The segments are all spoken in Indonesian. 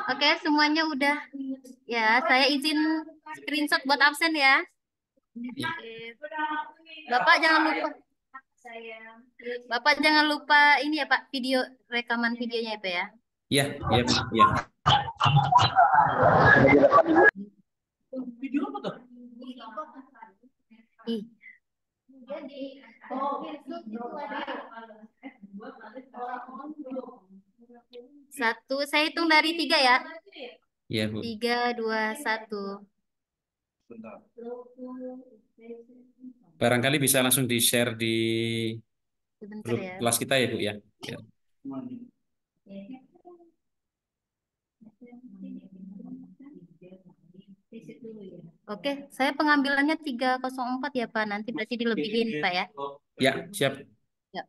Oke, semuanya udah. Ya, saya izin screenshot buat absen ya. Ya, Oke. Bapak jangan lupa. Bapak jangan lupa ini ya Pak, video rekaman videonya itu ya. ya, ya, Bu. Ya. Ih. Satu, saya hitung dari tiga ya. Ya, Bu. Tiga, dua, satu. Barangkali bisa langsung di-share di Sebentar grup ya. kelas kita ya, Bu ya. Ya. Oke, saya pengambilannya 304 ya Pak. Nanti berarti dilebihin Pak ya. Ya, siap. Ya.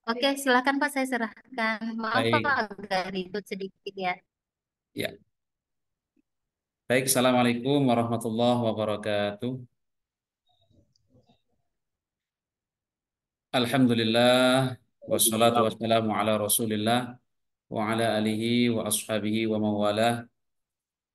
Oke, silakan Pak, saya serahkan. Maaf Pak, Baik. agak ribut sedikit ya. Ya. Baik, Assalamualaikum warahmatullahi wabarakatuh. Alhamdulillah wassalatu wassalamu ala Rasulillah wa ala alihi wa ashabihi wa mawalah.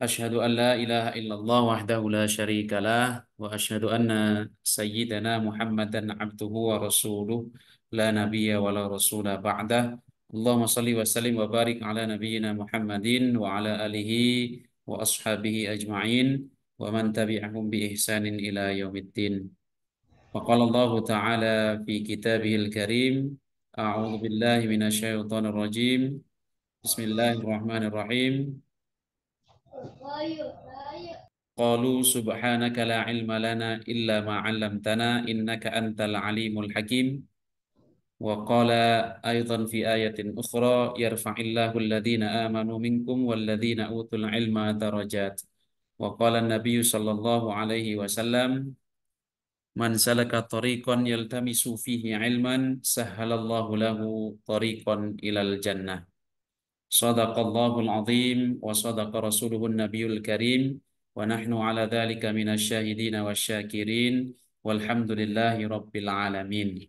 Asyhadu an la ilaha illallah wahdahu la syarika lah wa asyhadu anna sayyidana Muhammadan abduhu wa rasuluh la nabiyya wa la rasula ba'dah. Allahumma salli wa sallim wa barik ala nabiyyina Muhammadin wa ala alihi wa ashabihi ajma'in wa man tabi'ahum bi ihsanin ila yaumiddin. Wa qala Allah ta'ala fi kitabihil karim, a'udzu billahi minasyaitonir rajim. Bismillahirrahmanirrahim. Qalu subhanaka la ilma lana illa ma 'allamtana innaka antal alimul hakim. Wa qala aidan fi ayatin ukhra yarfa'illahu alladhina amanu minkum walladhina utul ilma darajat. Wa qala an-nabiy sallallahu alaihi wasallam man salaka tariqan yaltamisu fihi ilman sahhalallahu lahu tariqan ilal jannah. Sadaqallahul azim wa sadaqa rasuluhun nabiyul karim wa nahnu ala dhalika minasyahidina wasyakirin walhamdulillahi rabbil alamin.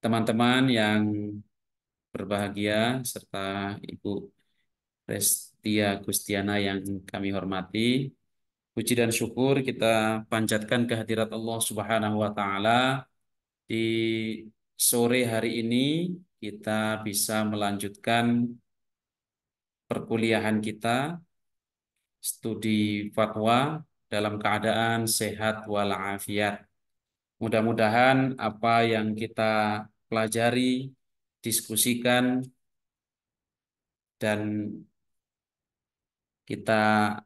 Teman-teman yang berbahagia serta Ibu Restia Gustiana yang kami hormati, puji dan syukur kita panjatkan kehadirat Allah Subhanahu wa taala di sore hari ini kita bisa melanjutkan perkuliahan kita studi fatwa dalam keadaan sehat walafiat. Mudah-mudahan apa yang kita pelajari, diskusikan, dan kita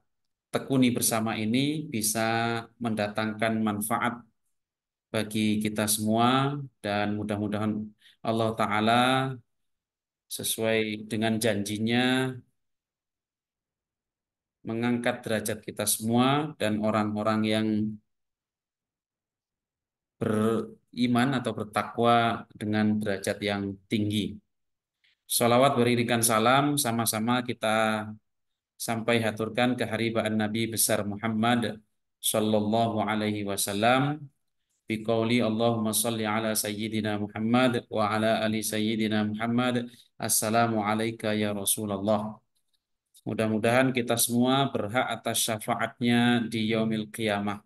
tekuni bersama ini bisa mendatangkan manfaat bagi kita semua dan mudah-mudahan Allah Ta'ala sesuai dengan janjinya mengangkat derajat kita semua dan orang-orang yang beriman atau bertakwa dengan derajat yang tinggi. Salawat beriringan salam sama-sama kita sampai haturkan keharibaan Nabi besar Muhammad sallallahu alaihi wasallam biqauli Allahumma salli ala sayyidina Muhammad wa ala ali sayyidina Muhammad. Assalamu alayka ya Rasulullah. Mudah-mudahan kita semua berhak atas syafaatnya di yaumil qiyamah.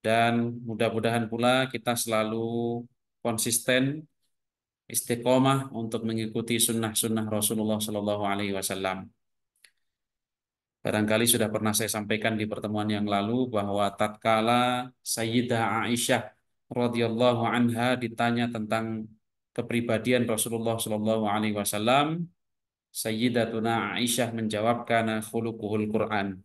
Dan mudah-mudahan pula kita selalu konsisten, istiqomah untuk mengikuti sunnah-sunnah Rasulullah Sallallahu Alaihi Wasallam. Barangkali sudah pernah saya sampaikan di pertemuan yang lalu bahwa tatkala Sayyidah Aisyah radhiyallahu anha ditanya tentang kepribadian Rasulullah Sallallahu Alaihi Wasallam, Sayyidatuna Aisyah menjawab kana khuluquhul Quran,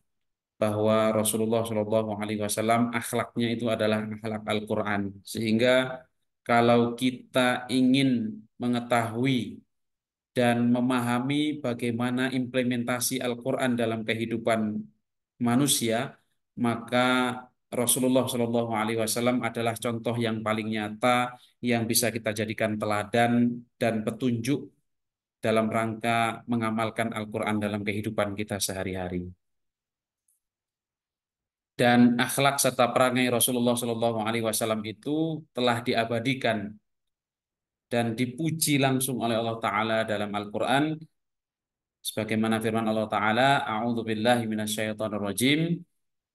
bahwa Rasulullah Shallallahu Alaihi Wasallam akhlaknya itu adalah akhlak Al-Quran. Sehingga kalau kita ingin mengetahui dan memahami bagaimana implementasi Al-Quran dalam kehidupan manusia, maka Rasulullah Shallallahu Alaihi Wasallam adalah contoh yang paling nyata yang bisa kita jadikan teladan dan petunjuk dalam rangka mengamalkan Al-Quran dalam kehidupan kita sehari-hari. Dan akhlak serta perangai Rasulullah Shallallahu Alaihi Wasallam itu telah diabadikan dan dipuji langsung oleh Allah Ta'ala dalam Al-Quran. Sebagaimana firman Allah Ta'ala, A'udzu billahi minasyaitonir rajim,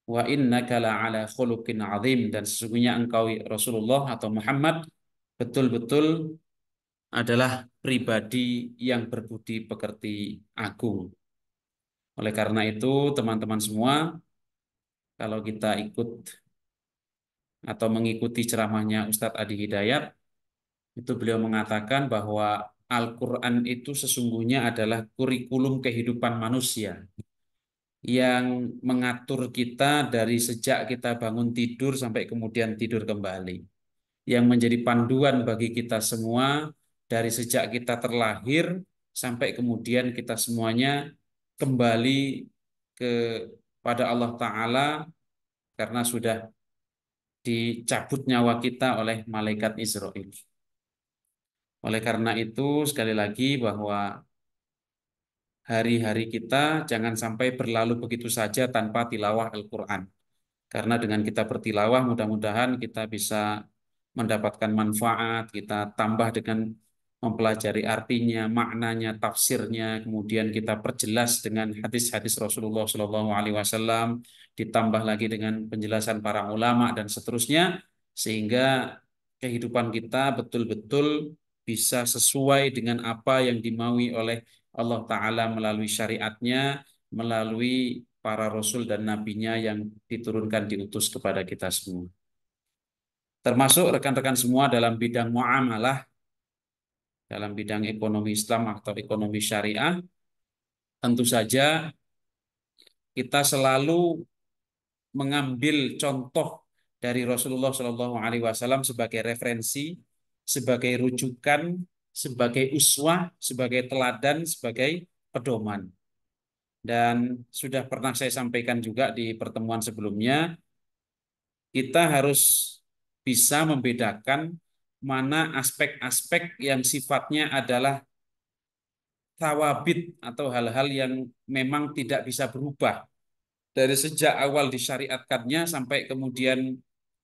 wa innaka la'ala khuluqin azim, dan sesungguhnya engkau Rasulullah atau Muhammad betul-betul adalah pribadi yang berbudi pekerti agung. Oleh karena itu, teman-teman semua, kalau kita ikut atau mengikuti ceramahnya Ustadz Adi Hidayat, itu beliau mengatakan bahwa Al-Quran itu sesungguhnya adalah kurikulum kehidupan manusia yang mengatur kita dari sejak kita bangun tidur sampai kemudian tidur kembali, yang menjadi panduan bagi kita semua dari sejak kita terlahir sampai kemudian kita semuanya kembali kepada Allah Ta'ala karena sudah dicabut nyawa kita oleh malaikat Israel. Oleh karena itu, sekali lagi bahwa hari-hari kita jangan sampai berlalu begitu saja tanpa tilawah Al-Quran. Karena dengan kita bertilawah, mudah-mudahan kita bisa mendapatkan manfaat, kita tambah dengan mempelajari artinya, maknanya, tafsirnya, kemudian kita perjelas dengan hadis-hadis Rasulullah SAW, ditambah lagi dengan penjelasan para ulama dan seterusnya, sehingga kehidupan kita betul-betul bisa sesuai dengan apa yang dimaui oleh Allah Ta'ala melalui syariatnya, melalui para rasul dan nabinya yang diturunkan diutus kepada kita semua. Termasuk rekan-rekan semua dalam bidang muamalah, dalam bidang ekonomi Islam atau ekonomi syariah, tentu saja kita selalu mengambil contoh dari Rasulullah SAW sebagai referensi, sebagai rujukan, sebagai uswah, sebagai teladan, sebagai pedoman. Dan sudah pernah saya sampaikan juga di pertemuan sebelumnya, kita harus bisa membedakan mana aspek-aspek yang sifatnya adalah tawabit atau hal-hal yang memang tidak bisa berubah dari sejak awal disyariatkannya sampai kemudian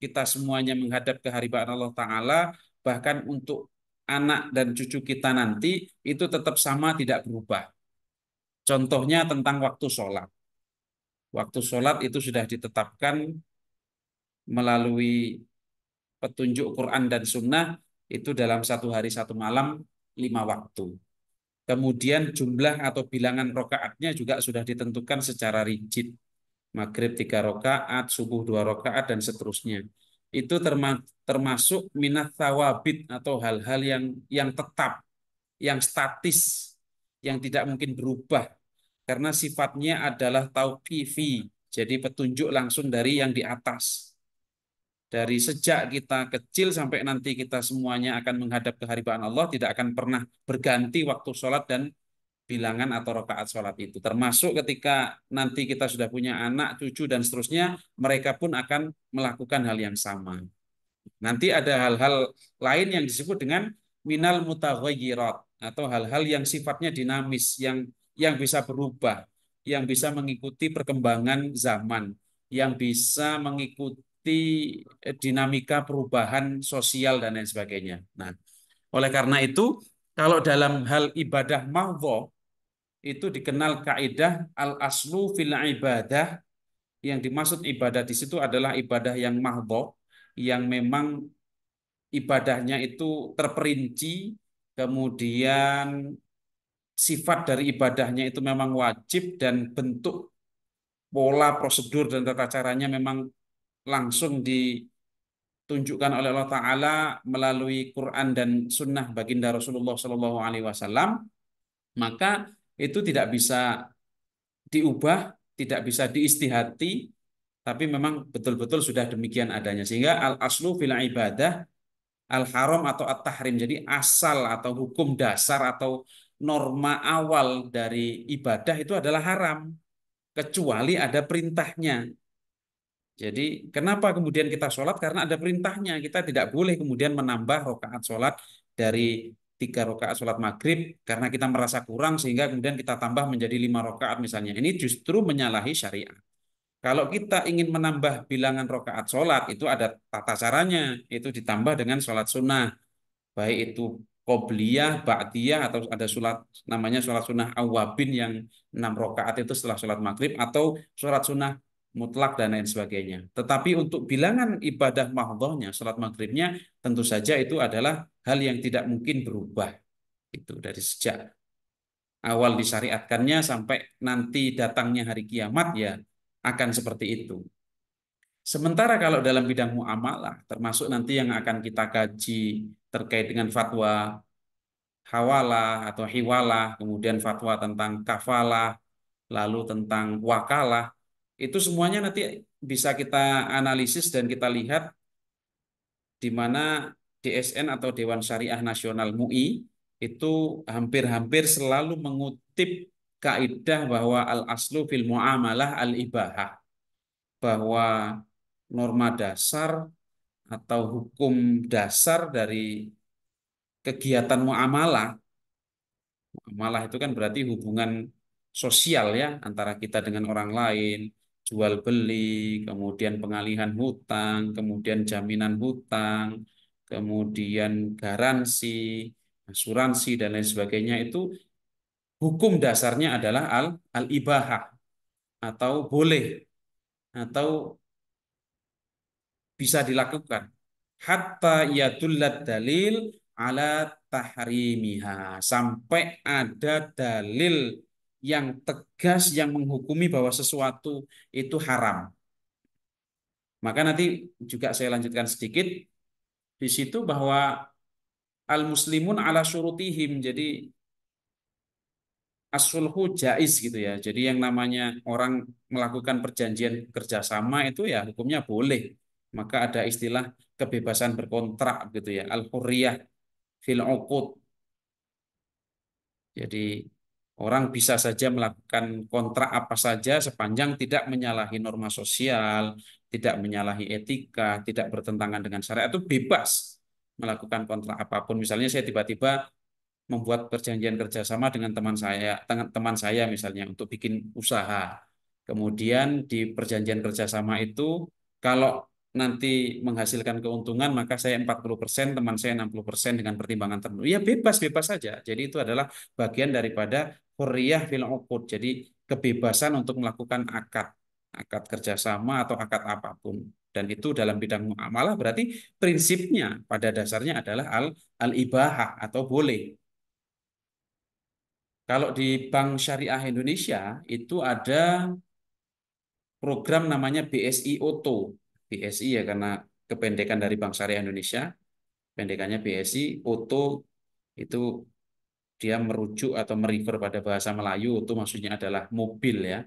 kita semuanya menghadap kehadiran Allah Ta'ala, bahkan untuk anak dan cucu kita nanti itu tetap sama tidak berubah. Contohnya tentang waktu sholat. Waktu sholat itu sudah ditetapkan melalui petunjuk Quran dan Sunnah itu dalam satu hari satu malam 5 waktu. Kemudian jumlah atau bilangan rokaatnya juga sudah ditentukan secara rigid. Maghrib 3 rakaat, subuh 2 rakaat, dan seterusnya. Itu termasuk minat thawabit atau hal-hal yang tetap, yang statis, yang tidak mungkin berubah. Karena sifatnya adalah tauqifi, jadi petunjuk langsung dari yang di atas. Dari sejak kita kecil sampai nanti kita semuanya akan menghadap kehadiran Allah, tidak akan pernah berganti waktu sholat dan bilangan atau rakaat sholat itu. Termasuk ketika nanti kita sudah punya anak, cucu, dan seterusnya, mereka pun akan melakukan hal yang sama. Nanti ada hal-hal lain yang disebut dengan minal mutaghayyirat atau hal-hal yang sifatnya dinamis, yang bisa berubah, yang bisa mengikuti perkembangan zaman, yang bisa mengikuti dinamika perubahan sosial dan lain sebagainya. Nah, oleh karena itu, kalau dalam hal ibadah mahdhah itu dikenal kaidah al-aslu fil ibadah, yang dimaksud ibadah di situ adalah ibadah yang mahdhah, yang memang ibadahnya itu terperinci, kemudian sifat dari ibadahnya itu memang wajib dan bentuk pola prosedur dan tata caranya memang langsung ditunjukkan oleh Allah Ta'ala melalui Quran dan Sunnah baginda Rasulullah SAW, maka itu tidak bisa diubah, tidak bisa diistihati, tapi memang betul-betul sudah demikian adanya. Sehingga al-aslu fil ibadah al-haram atau at-tahrim. Jadi asal atau hukum dasar atau norma awal dari ibadah itu adalah haram, kecuali ada perintahnya. Jadi kenapa kemudian kita sholat? Karena ada perintahnya. Kita tidak boleh kemudian menambah rakaat sholat dari 3 rakaat sholat maghrib karena kita merasa kurang sehingga kemudian kita tambah menjadi 5 rakaat misalnya. Ini justru menyalahi syariat. Kalau kita ingin menambah bilangan rakaat sholat itu ada tata caranya. Itu ditambah dengan sholat sunnah. Baik itu qobliyah, ba'diyah, atau ada sholat namanya sholat sunnah awabin yang 6 rakaat itu setelah sholat maghrib, atau sholat sunnah mutlak dan lain sebagainya. Tetapi untuk bilangan ibadah mahdhahnya, sholat maghribnya, tentu saja itu adalah hal yang tidak mungkin berubah. Itu dari sejak awal disyariatkannya sampai nanti datangnya hari kiamat ya akan seperti itu. Sementara kalau dalam bidang muamalah, termasuk nanti yang akan kita kaji terkait dengan fatwa hawalah atau hiwalah, kemudian fatwa tentang kafalah, lalu tentang wakalah, itu semuanya nanti bisa kita analisis dan kita lihat di mana DSN atau Dewan Syariah Nasional MUI itu hampir-hampir selalu mengutip kaidah bahwa al-aslu fil muamalah al-ibahah, bahwa norma dasar atau hukum dasar dari kegiatan muamalah. Muamalah itu kan berarti hubungan sosial ya antara kita dengan orang lain, jual beli, kemudian pengalihan hutang, kemudian jaminan hutang, kemudian garansi, asuransi dan lain sebagainya, itu hukum dasarnya adalah al-ibahah, atau boleh, atau bisa dilakukan hatta yadullat dalil ala tahrimiha, sampai ada dalil yang tegas yang menghukumi bahwa sesuatu itu haram. Maka nanti juga saya lanjutkan sedikit di situ bahwa al muslimun ala syurutihim, jadi as-sulhu jaiz gitu ya. Jadi yang namanya orang melakukan perjanjian kerjasama itu ya hukumnya boleh. Maka ada istilah kebebasan berkontrak gitu ya, al-hurriyah fil uqud. Jadi orang bisa saja melakukan kontrak apa saja sepanjang tidak menyalahi norma sosial, tidak menyalahi etika, tidak bertentangan dengan syariat, itu bebas melakukan kontrak apapun. Misalnya saya tiba-tiba membuat perjanjian kerjasama dengan teman saya misalnya untuk bikin usaha. Kemudian di perjanjian kerjasama itu kalau nanti menghasilkan keuntungan maka saya 40%, teman saya 60% dengan pertimbangan tertentu. Ya bebas-bebas saja. Jadi itu adalah bagian daripada hurriyah fil uqud. Jadi kebebasan untuk melakukan akad kerjasama atau akad apapun. Dan itu dalam bidang muamalah berarti prinsipnya pada dasarnya adalah al-ibahah atau boleh. Kalau di Bank Syariah Indonesia itu ada program namanya BSI Auto. BSI ya karena kependekan dari Bank Syariah Indonesia, pendekannya BSI Auto, itu dia merujuk atau merefer pada bahasa Melayu, itu maksudnya adalah mobil ya,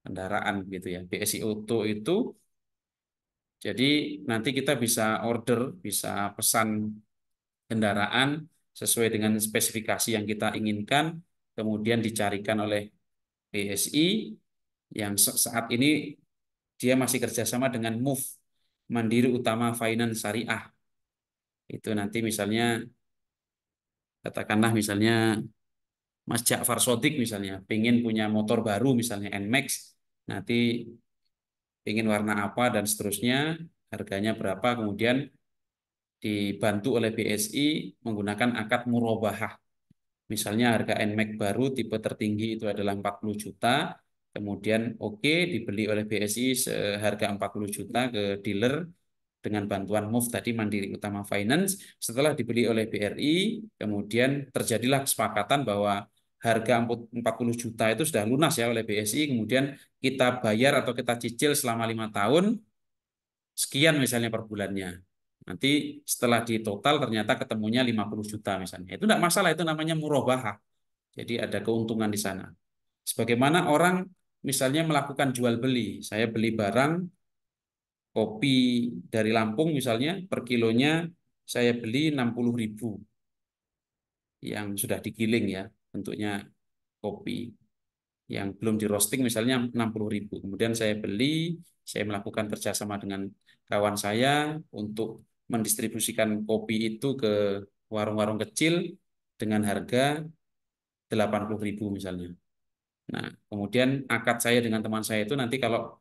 kendaraan gitu ya. BSI Auto itu jadi nanti kita bisa order, bisa pesan kendaraan sesuai dengan spesifikasi yang kita inginkan, kemudian dicarikan oleh BSI yang saat ini dia masih kerjasama dengan MUF, Mandiri Utama Finance Syariah. Itu nanti misalnya, katakanlah misalnya Mas Ja'far Sodik misalnya, pengen punya motor baru misalnya NMAX, nanti pengen warna apa dan seterusnya, harganya berapa, kemudian dibantu oleh BSI menggunakan akad murabahah. Misalnya harga NMAX baru tipe tertinggi itu adalah 40 juta, kemudian oke dibeli oleh BSI seharga 40 juta ke dealer dengan bantuan MOVE tadi, Mandiri Utama Finance. Setelah dibeli oleh BRI, kemudian terjadilah kesepakatan bahwa harga 40 juta itu sudah lunas ya oleh BSI, kemudian kita bayar atau kita cicil selama 5 tahun, sekian misalnya per bulannya. Nanti setelah di total ternyata ketemunya 50 juta misalnya. Itu tidak masalah, itu namanya murabahah. Jadi ada keuntungan di sana. Sebagaimana orang misalnya melakukan jual beli. Saya beli barang kopi dari Lampung misalnya, per kilonya saya beli 60.000 yang sudah digiling ya, bentuknya kopi yang belum di roasting misalnya 60.000. Kemudian saya beli, saya melakukan kerjasama dengan kawan saya untuk mendistribusikan kopi itu ke warung-warung kecil dengan harga 80.000 misalnya. Nah, kemudian akad saya dengan teman saya itu nanti kalau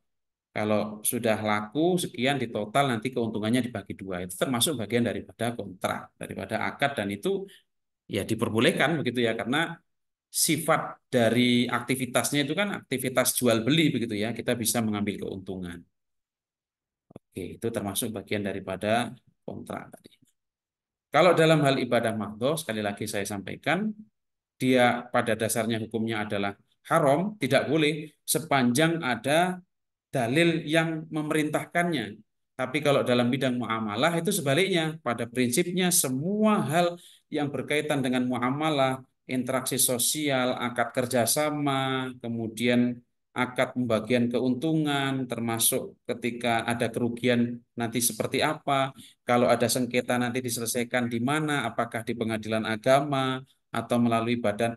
kalau sudah laku sekian di total nanti keuntungannya dibagi dua. Itu termasuk bagian daripada kontrak, daripada akad, dan itu ya diperbolehkan begitu ya, karena sifat dari aktivitasnya itu kan aktivitas jual beli begitu ya, kita bisa mengambil keuntungan. Oke, itu termasuk bagian daripada kontrak tadi. Kalau dalam hal ibadah mahdoh, sekali lagi saya sampaikan, dia pada dasarnya hukumnya adalah haram, tidak boleh sepanjang ada dalil yang memerintahkannya. Tapi kalau dalam bidang muamalah itu sebaliknya. Pada prinsipnya semua hal yang berkaitan dengan muamalah, interaksi sosial, akad kerjasama, kemudian akad pembagian keuntungan, termasuk ketika ada kerugian nanti seperti apa, kalau ada sengketa nanti diselesaikan di mana, apakah di pengadilan agama, atau melalui badan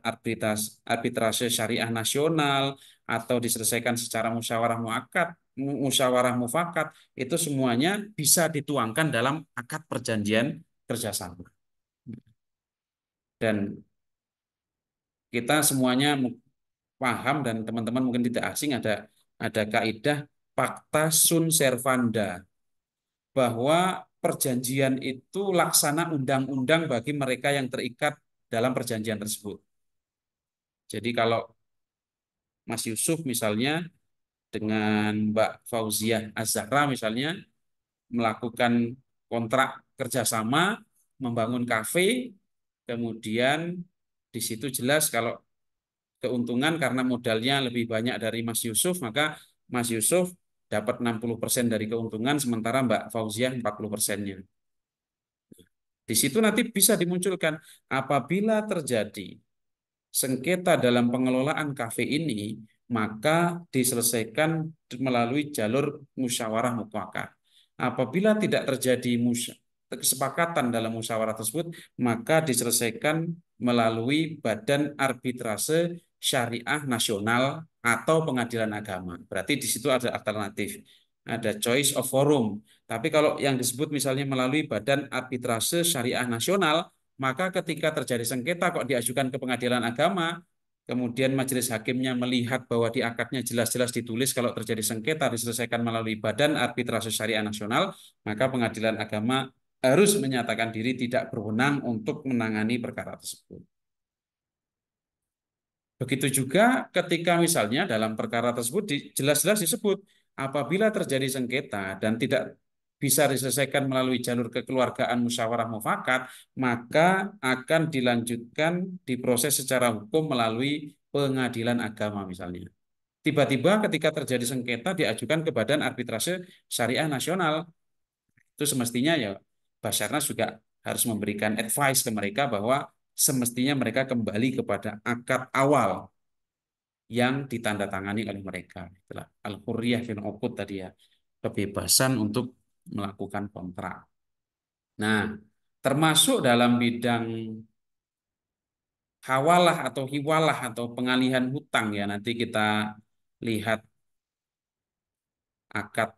arbitrase syariah nasional, atau diselesaikan secara musyawarah muakat, musyawarah mufakat, itu semuanya bisa dituangkan dalam akad perjanjian kerjasama. Dan kita semuanya paham dan teman-teman mungkin tidak asing, ada kaidah pacta sunt servanda, bahwa perjanjian itu laksana undang-undang bagi mereka yang terikat dalam perjanjian tersebut. Jadi kalau Mas Yusuf misalnya dengan Mbak Fauziah Az-Zahra misalnya melakukan kontrak kerjasama membangun kafe, kemudian di situ jelas kalau keuntungan karena modalnya lebih banyak dari Mas Yusuf, maka Mas Yusuf dapat 60% dari keuntungan, sementara Mbak Fauziah 40%-nya. Di situ nanti bisa dimunculkan apabila terjadi sengketa dalam pengelolaan kafe ini, maka diselesaikan melalui jalur musyawarah mufakat. Apabila tidak terjadi kesepakatan dalam musyawarah tersebut, maka diselesaikan melalui Badan Arbitrase Syariah Nasional atau Pengadilan Agama. Berarti di situ ada alternatif, ada choice of forum. Tapi kalau yang disebut misalnya melalui Badan Arbitrase Syariah Nasional, maka ketika terjadi sengketa kok diajukan ke pengadilan agama, kemudian majelis hakimnya melihat bahwa di akadnya jelas-jelas ditulis kalau terjadi sengketa diselesaikan melalui Badan Arbitrase Syariah Nasional, maka pengadilan agama harus menyatakan diri tidak berwenang untuk menangani perkara tersebut. Begitu juga ketika misalnya dalam perkara tersebut jelas-jelas disebut apabila terjadi sengketa dan tidak bisa diselesaikan melalui jalur kekeluargaan musyawarah mufakat, maka akan dilanjutkan diproses secara hukum melalui pengadilan agama misalnya. Tiba-tiba ketika terjadi sengketa diajukan ke Badan Arbitrase Syariah Nasional, itu semestinya ya Basarnas juga harus memberikan advice ke mereka bahwa semestinya mereka kembali kepada akad awal yang ditandatangani oleh mereka. Itulah al-hurriyah fil uqud tadi ya, kebebasan untuk melakukan kontrak. Nah, termasuk dalam bidang hawalah atau hiwalah atau pengalihan hutang ya, nanti kita lihat akad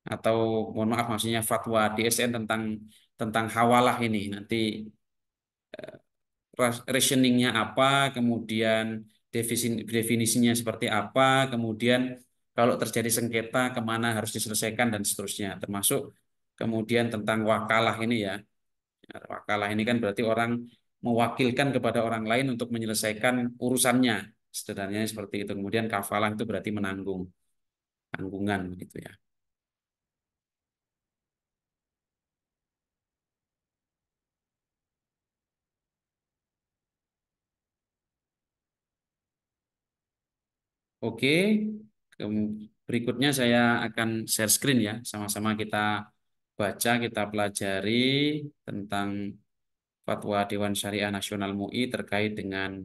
atau mohon maaf maksudnya fatwa DSN tentang hawalah ini nanti rationingnya apa, kemudian definisinya seperti apa, kemudian kalau terjadi sengketa kemana harus diselesaikan dan seterusnya, termasuk kemudian tentang wakalah ini ya. Wakalah ini kan berarti orang mewakilkan kepada orang lain untuk menyelesaikan urusannya, sederhananya seperti itu. Kemudian kafalah itu berarti menanggung, tanggungan gitu ya. Oke, berikutnya saya akan share screen ya, sama-sama kita baca, kita pelajari tentang Fatwa Dewan Syariah Nasional MUI terkait dengan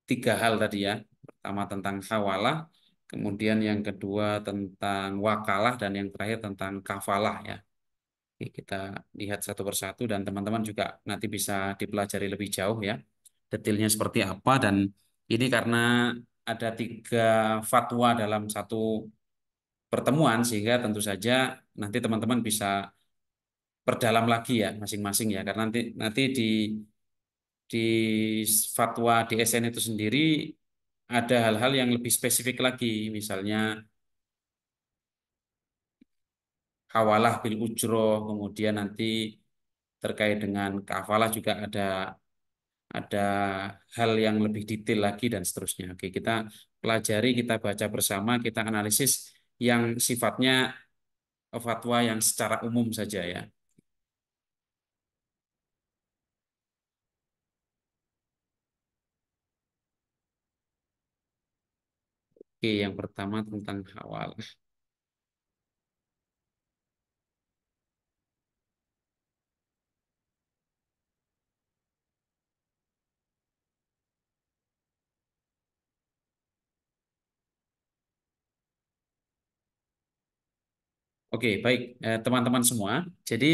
tiga hal tadi ya. Pertama tentang hawalah, kemudian yang kedua tentang wakalah, dan yang terakhir tentang kafalah ya. Oke, kita lihat satu persatu dan teman-teman juga nanti bisa dipelajari lebih jauh ya. Detailnya seperti apa, dan ini karena ada tiga fatwa dalam satu pertemuan sehingga tentu saja nanti teman-teman bisa perdalam lagi ya masing-masing ya, karena nanti di fatwa DSN itu sendiri ada hal-hal yang lebih spesifik lagi, misalnya hawalah bil ujroh, kemudian nanti terkait dengan kafalah juga ada hal yang lebih detail lagi dan seterusnya. Oke, kita pelajari, kita baca bersama, kita analisis yang sifatnya fatwa yang secara umum saja ya. Oke, yang pertama tentang hawal. Oke, baik teman-teman semua. Jadi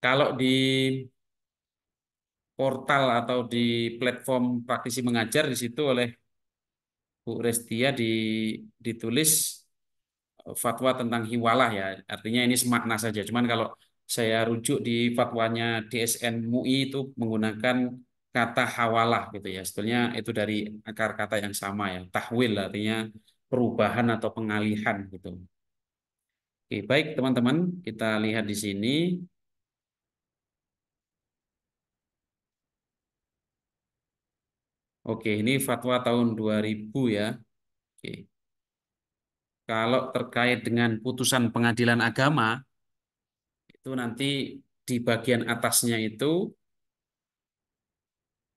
kalau di portal atau di platform praktisi mengajar di situ oleh Bu Restia ditulis fatwa tentang hiwalah ya. Artinya ini semakna saja. Cuman kalau saya rujuk di fatwanya DSN MUI itu menggunakan kata hawalah gitu ya. Sebetulnya itu dari akar kata yang sama ya. Tahwil artinya perubahan atau pengalihan gitu. Oke, baik teman-teman, kita lihat di sini. Oke, ini fatwa tahun 2000 ya. Oke. Kalau terkait dengan putusan pengadilan agama, itu nanti di bagian atasnya itu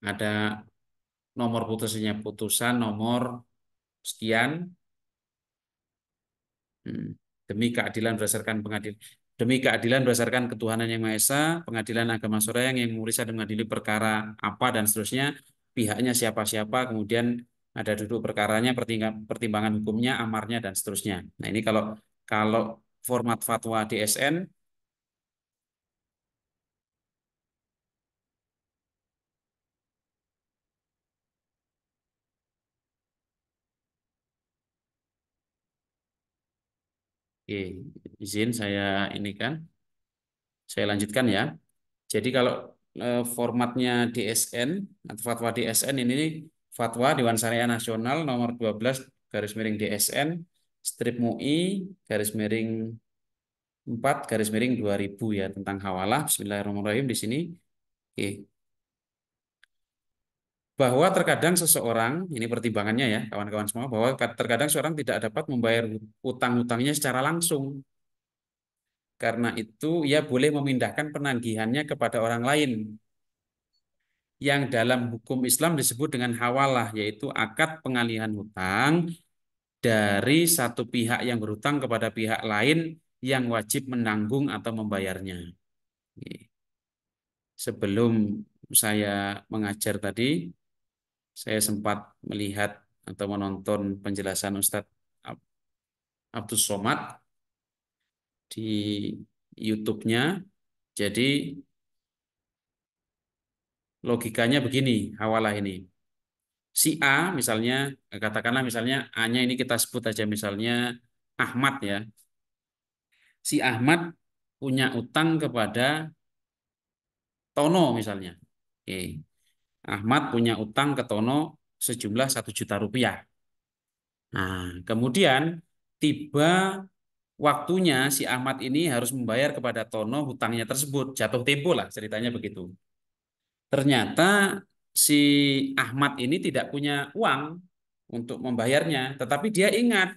ada nomor putusannya, putusan nomor sekian, hmm, demi keadilan berdasarkan demi keadilan berdasarkan ketuhanan yang Maha Esa, Pengadilan Agama Soreang yang memeriksa dan mengadili perkara apa dan seterusnya, pihaknya siapa-siapa, kemudian ada duduk perkaranya, pertimbangan hukumnya, amarnya dan seterusnya. Nah, ini kalau kalau format fatwa DSN. Oke, izin saya ini kan, saya lanjutkan ya. Jadi kalau formatnya DSN atau fatwa DSN ini fatwa Dewan Syariah Nasional nomor 12 garis miring DSN strip MUI garis miring 4 garis miring 2000 ya tentang hawalah. Bismillahirrahmanirrahim di sini. Oke. Bahwa terkadang seseorang, ini pertimbangannya ya kawan-kawan semua, bahwa terkadang seorang tidak dapat membayar utang-utangnya secara langsung. Karena itu ia boleh memindahkan penagihannya kepada orang lain yang dalam hukum Islam disebut dengan hawalah, yaitu akad pengalihan hutang dari satu pihak yang berhutang kepada pihak lain yang wajib menanggung atau membayarnya. Sebelum saya mengajar tadi, saya sempat melihat atau menonton penjelasan Ustadz Abdus Somad di YouTube-nya. Jadi logikanya begini, hawalah ini. Si A misalnya, katakanlah misalnya A-nya ini kita sebut aja misalnya Ahmad ya. Si Ahmad punya utang kepada Tono misalnya. Oke. Ahmad punya utang ke Tono sejumlah 1 juta rupiah. Nah, kemudian tiba waktunya si Ahmad ini harus membayar kepada Tono hutangnya tersebut. Jatuh tempo lah ceritanya begitu. Ternyata si Ahmad ini tidak punya uang untuk membayarnya, tetapi dia ingat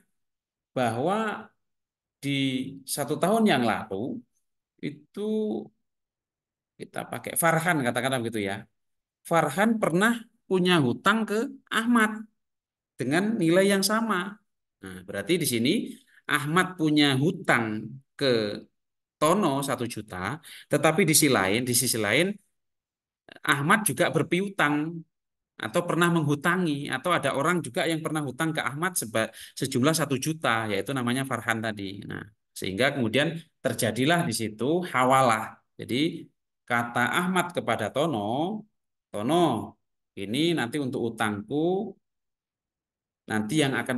bahwa di 1 tahun yang lalu itu kita pakai Farhan katakanlah begitu ya. Farhan pernah punya hutang ke Ahmad dengan nilai yang sama. Nah, berarti di sini Ahmad punya hutang ke Tono 1 juta, tetapi di sisi lain Ahmad juga berpiutang atau pernah menghutangi atau ada orang juga yang pernah hutang ke Ahmad sejumlah 1 juta yaitu namanya Farhan tadi. Nah, sehingga kemudian terjadilah di situ hawalah. Jadi kata Ahmad kepada Tono, Tono, ini nanti untuk utangku nanti yang akan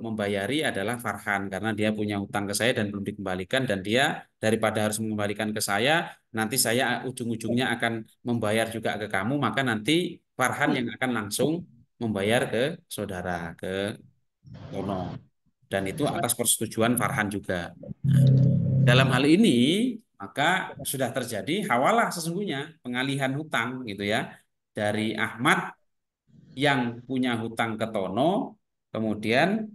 membayari adalah Farhan karena dia punya hutang ke saya dan belum dikembalikan dan dia daripada harus mengembalikan ke saya, nanti saya ujung-ujungnya akan membayar juga ke kamu, maka nanti Farhan yang akan langsung membayar ke saudara, ke Tono. Dan itu atas persetujuan Farhan juga. Nah, dalam hal ini maka sudah terjadi hawalah sesungguhnya, pengalihan hutang gitu ya, dari Ahmad yang punya hutang ke Tono, kemudian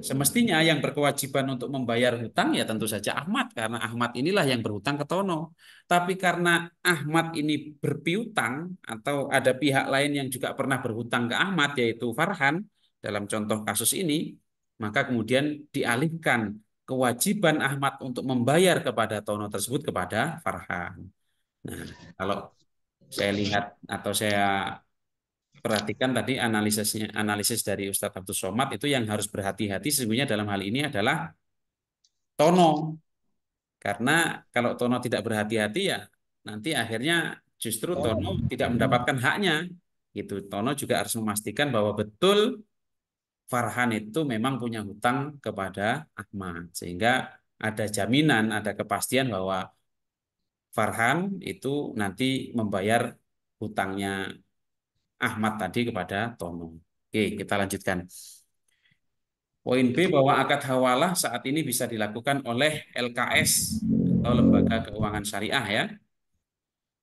semestinya yang berkewajiban untuk membayar hutang ya tentu saja Ahmad, karena Ahmad inilah yang berhutang ke Tono. Tapi karena Ahmad ini berpiutang atau ada pihak lain yang juga pernah berhutang ke Ahmad, yaitu Farhan dalam contoh kasus ini, maka kemudian dialihkan kewajiban Ahmad untuk membayar kepada Tono tersebut kepada Farhan. Nah, kalau saya lihat atau saya perhatikan tadi analisis dari Ustadz Abdul Somad, itu yang harus berhati-hati sesungguhnya dalam hal ini adalah Tono. Karena kalau Tono tidak berhati-hati ya nanti akhirnya justru Tono tidak mendapatkan haknya. Gitu. Tono juga harus memastikan bahwa betul Farhan itu memang punya hutang kepada Ahmad, sehingga ada jaminan, ada kepastian bahwa Farhan itu nanti membayar hutangnya Ahmad tadi kepada Tono. Oke, kita lanjutkan. Poin B, bahwa akad hawalah saat ini bisa dilakukan oleh LKS atau Lembaga Keuangan Syariah ya.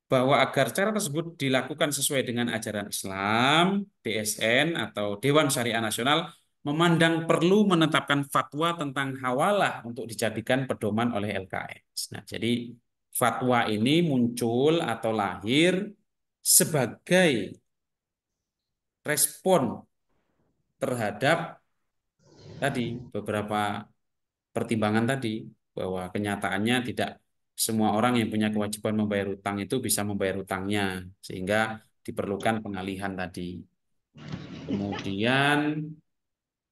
Bahwa agar cara tersebut dilakukan sesuai dengan ajaran Islam, DSN atau Dewan Syariah Nasional memandang perlu menetapkan fatwa tentang hawalah untuk dijadikan pedoman oleh LKS. Nah, jadi fatwa ini muncul atau lahir sebagai respon terhadap tadi beberapa pertimbangan tadi, bahwa kenyataannya tidak semua orang yang punya kewajiban membayar hutang itu bisa membayar hutangnya, sehingga diperlukan pengalihan tadi. Kemudian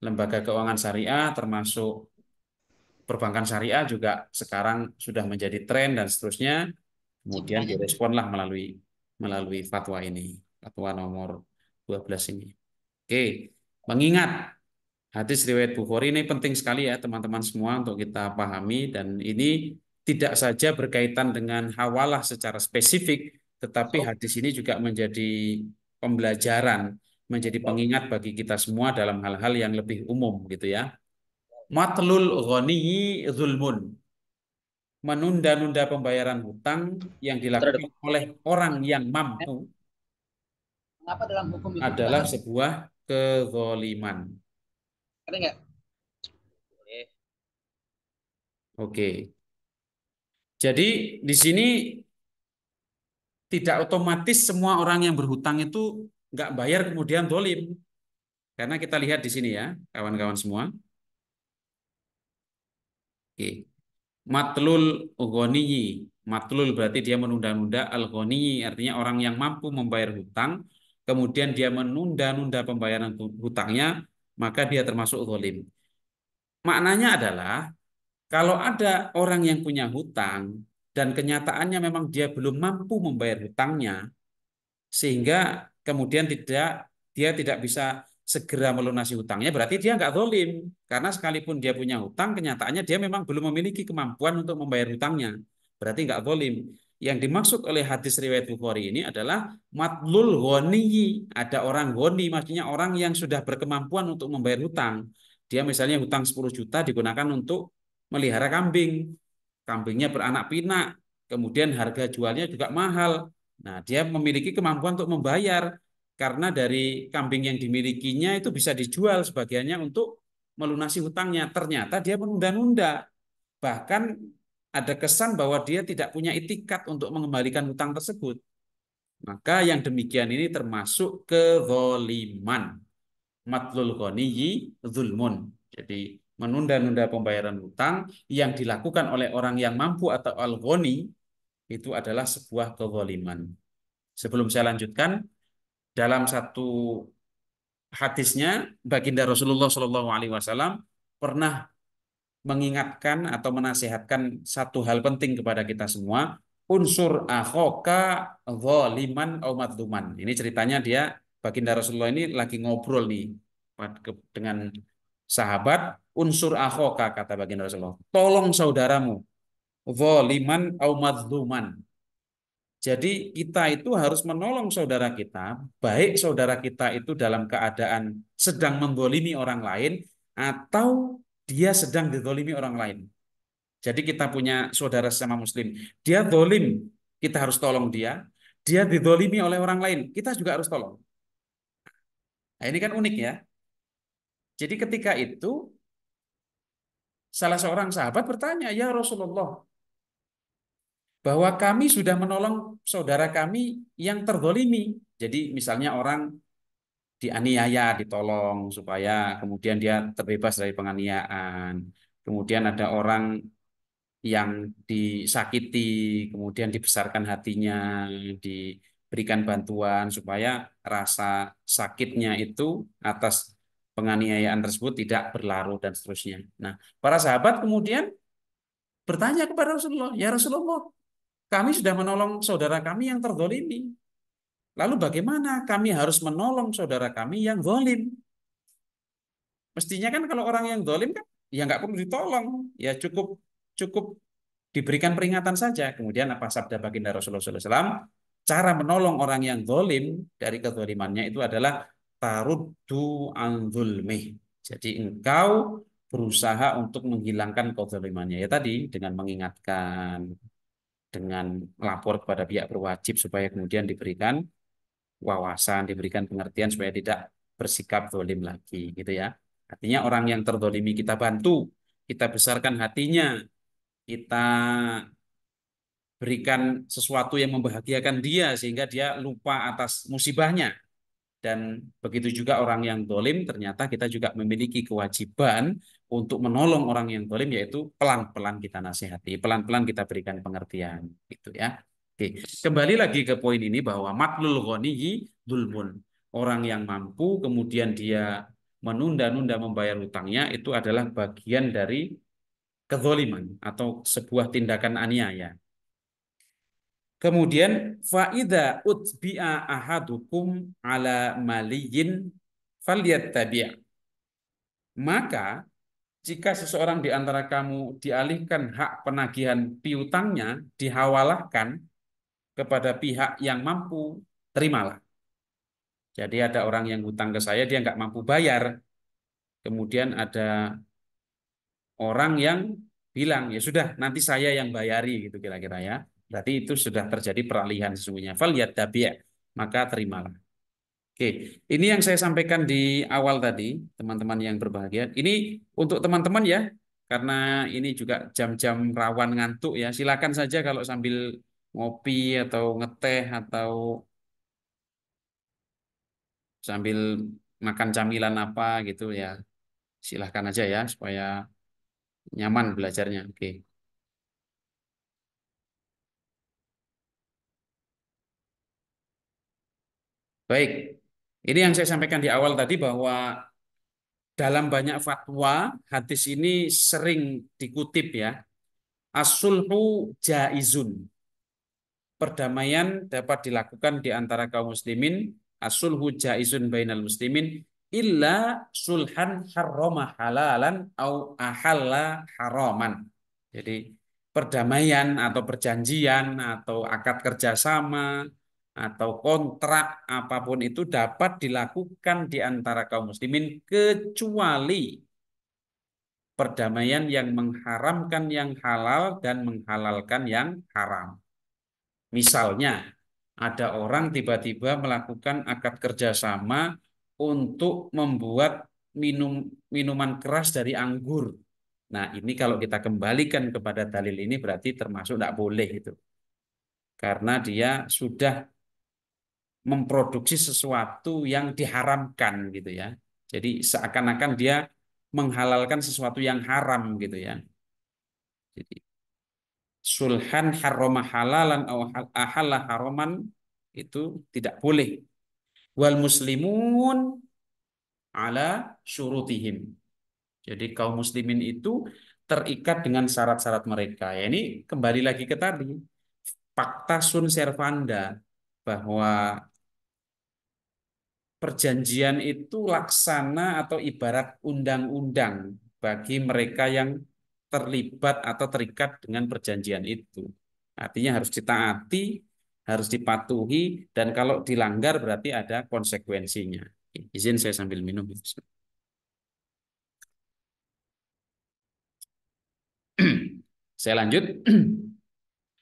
lembaga keuangan syariah termasuk perbankan syariah juga sekarang sudah menjadi tren dan seterusnya. Kemudian diresponlah melalui melalui fatwa ini, fatwa nomor 12 ini. Oke, mengingat hadis riwayat Bukhari ini penting sekali ya teman-teman semua untuk kita pahami, dan ini tidak saja berkaitan dengan hawalah secara spesifik, tetapi hadis ini juga menjadi pembelajaran, menjadi pengingat bagi kita semua dalam hal-hal yang lebih umum gitu ya. Matlul ghaniyi zulmun. Menunda-nunda pembayaran hutang yang dilakukan oleh orang yang mampu Mengapa dalam hukum itu adalah sebuah kezaliman. ada nggak? Boleh. Oke. Jadi di sini tidak otomatis semua orang yang berhutang itu nggak bayar kemudian dolim. Karena kita lihat di sini ya, kawan-kawan semua. Oke. Matlul ghaniyi. Matlul berarti dia menunda-nunda, al-ghaniyi artinya orang yang mampu membayar hutang, kemudian dia menunda-nunda pembayaran hutangnya, maka dia termasuk zalim. Maknanya adalah kalau ada orang yang punya hutang dan kenyataannya memang dia belum mampu membayar hutangnya, sehingga kemudian dia tidak bisa segera melunasi hutangnya, berarti dia nggak zalim. Karena sekalipun dia punya hutang, kenyataannya dia memang belum memiliki kemampuan untuk membayar hutangnya, berarti nggak zalim. Yang dimaksud oleh hadis riwayat Bukhari ini adalah matlul ghaniyi. Ada orang ghani, maksudnya orang yang sudah berkemampuan untuk membayar hutang. Dia misalnya hutang 10 juta digunakan untuk melihara kambing. Kambingnya beranak pinak, kemudian harga jualnya juga mahal. Nah, dia memiliki kemampuan untuk membayar karena dari kambing yang dimilikinya itu bisa dijual sebagiannya untuk melunasi hutangnya. Ternyata dia menunda-nunda. Bahkan ada kesan bahwa dia tidak punya itikat untuk mengembalikan hutang tersebut. Maka yang demikian ini termasuk kezaliman. Matlul ghaniyyi zulmun. Jadi menunda-nunda pembayaran hutang yang dilakukan oleh orang yang mampu atau al-ghani itu adalah sebuah kezaliman. Sebelum saya lanjutkan, dalam satu hadisnya baginda Rasulullah Shallallahu Alaihi Wasallam pernah mengingatkan atau menasihatkan satu hal penting kepada kita semua. Unsur akhoka zaliman au madluman. Ini ceritanya dia, baginda Rasulullah ini lagi ngobrol nih dengan sahabat. Unsur akhoka, kata baginda Rasulullah, tolong saudaramu zaliman au madluman. Jadi kita itu harus menolong saudara kita, baik saudara kita itu dalam keadaan sedang mendolimi orang lain atau dia sedang didolimi orang lain. Jadi kita punya saudara sesama muslim, dia zalim, kita harus tolong dia. Dia dizalimi oleh orang lain, kita juga harus tolong. Nah, ini kan unik ya. Jadi ketika itu salah seorang sahabat bertanya, "Ya Rasulullah, bahwa kami sudah menolong saudara kami yang terzalimi." Jadi misalnya orang dianiaya, ditolong supaya kemudian dia terbebas dari penganiayaan. Kemudian ada orang yang disakiti, kemudian dibesarkan hatinya, diberikan bantuan supaya rasa sakitnya itu atas penganiayaan tersebut tidak berlarut dan seterusnya. Nah, para sahabat kemudian bertanya kepada Rasulullah, "Ya Rasulullah, kami sudah menolong saudara kami yang terzalimi. Lalu bagaimana kami harus menolong saudara kami yang zalim?" Mestinya kan kalau orang yang zalim kan ya nggak perlu ditolong, ya cukup cukup diberikan peringatan saja. Kemudian apa sabda baginda Rasulullah SAW? Cara menolong orang yang zalim dari kezalimannya itu adalah taruddu an zulmih. Jadi engkau berusaha untuk menghilangkan kezalimannya. Ya tadi dengan mengingatkan, dengan melapor kepada pihak berwajib supaya kemudian diberikan wawasan, diberikan pengertian supaya tidak bersikap zalim lagi, gitu ya. Artinya orang yang terzalimi kita bantu, kita besarkan hatinya, kita berikan sesuatu yang membahagiakan dia sehingga dia lupa atas musibahnya. Dan begitu juga orang yang zalim, ternyata kita juga memiliki kewajiban untuk menolong orang yang zalim, yaitu pelan-pelan kita nasihati, pelan-pelan kita berikan pengertian, gitu ya. Oke, kembali lagi ke poin ini bahwa matlul ghaniyi dzulmun. Orang yang mampu kemudian dia menunda-nunda membayar hutangnya itu adalah bagian dari kezaliman atau sebuah tindakan aniaya. Kemudian faida utbi'a ahadukum ala maliyin falyattabi'. Maka jika seseorang di antara kamu dialihkan hak penagihan piutangnya, dihawalahkan kepada pihak yang mampu, terimalah. Jadi ada orang yang hutang ke saya, dia nggak mampu bayar. Kemudian ada orang yang bilang, ya sudah nanti saya yang bayari gitu kira-kira ya. Berarti itu sudah terjadi peralihan sesungguhnya. Falyattabi', maka terimalah. Oke, ini yang saya sampaikan di awal tadi, teman-teman yang berbahagia. Ini untuk teman-teman ya, karena ini juga jam-jam rawan ngantuk ya. Silakan saja kalau sambil ngopi atau ngeteh atau sambil makan camilan apa gitu ya. Silahkan aja ya, supaya nyaman belajarnya. Oke, baik. Ini yang saya sampaikan di awal tadi bahwa dalam banyak fatwa, hadis ini sering dikutip ya. As-sulhu jaizun. Perdamaian dapat dilakukan di antara kaum muslimin, as-sulhu jaizun bainal muslimin illa sulhan harrama halalan au ahalla haraman. Jadi perdamaian atau perjanjian atau akad kerjasama atau kontrak apapun itu dapat dilakukan di antara kaum muslimin kecuali perdamaian yang mengharamkan yang halal dan menghalalkan yang haram. Misalnya, ada orang tiba-tiba melakukan akad kerjasama untuk membuat minuman keras dari anggur. Nah, ini kalau kita kembalikan kepada dalil ini berarti termasuk tidak boleh itu. Karena dia sudah memproduksi sesuatu yang diharamkan gitu ya. Jadi seakan-akan dia menghalalkan sesuatu yang haram gitu ya. Jadi sulhan harrama halalan atau ahalla haraman itu tidak boleh. Wal muslimun ala syurutihim. Jadi kaum muslimin itu terikat dengan syarat-syarat mereka. Ya, ini kembali lagi ke tadi. Pacta sunt servanda, bahwa perjanjian itu laksana atau ibarat undang-undang bagi mereka yang terlibat atau terikat dengan perjanjian itu. Artinya harus ditaati, harus dipatuhi, dan kalau dilanggar berarti ada konsekuensinya. Izin saya sambil minum. Saya lanjut.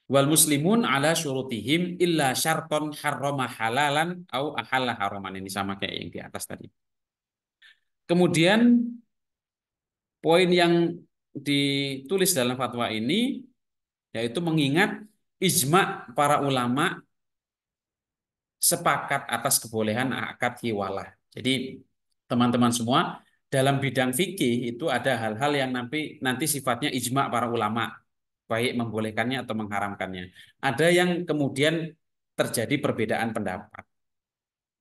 Wal muslimun ala syurutihim illa syarton harrama halalan au ahalla haraman. Ini sama kayak yang di atas tadi. Kemudian poin yang ditulis dalam fatwa ini yaitu mengingat ijma para ulama sepakat atas kebolehan akad hiwalah. Jadi teman-teman semua dalam bidang fikih itu ada hal-hal yang nanti nanti sifatnya ijma para ulama baik membolehkannya atau mengharamkannya. Ada yang kemudian terjadi perbedaan pendapat.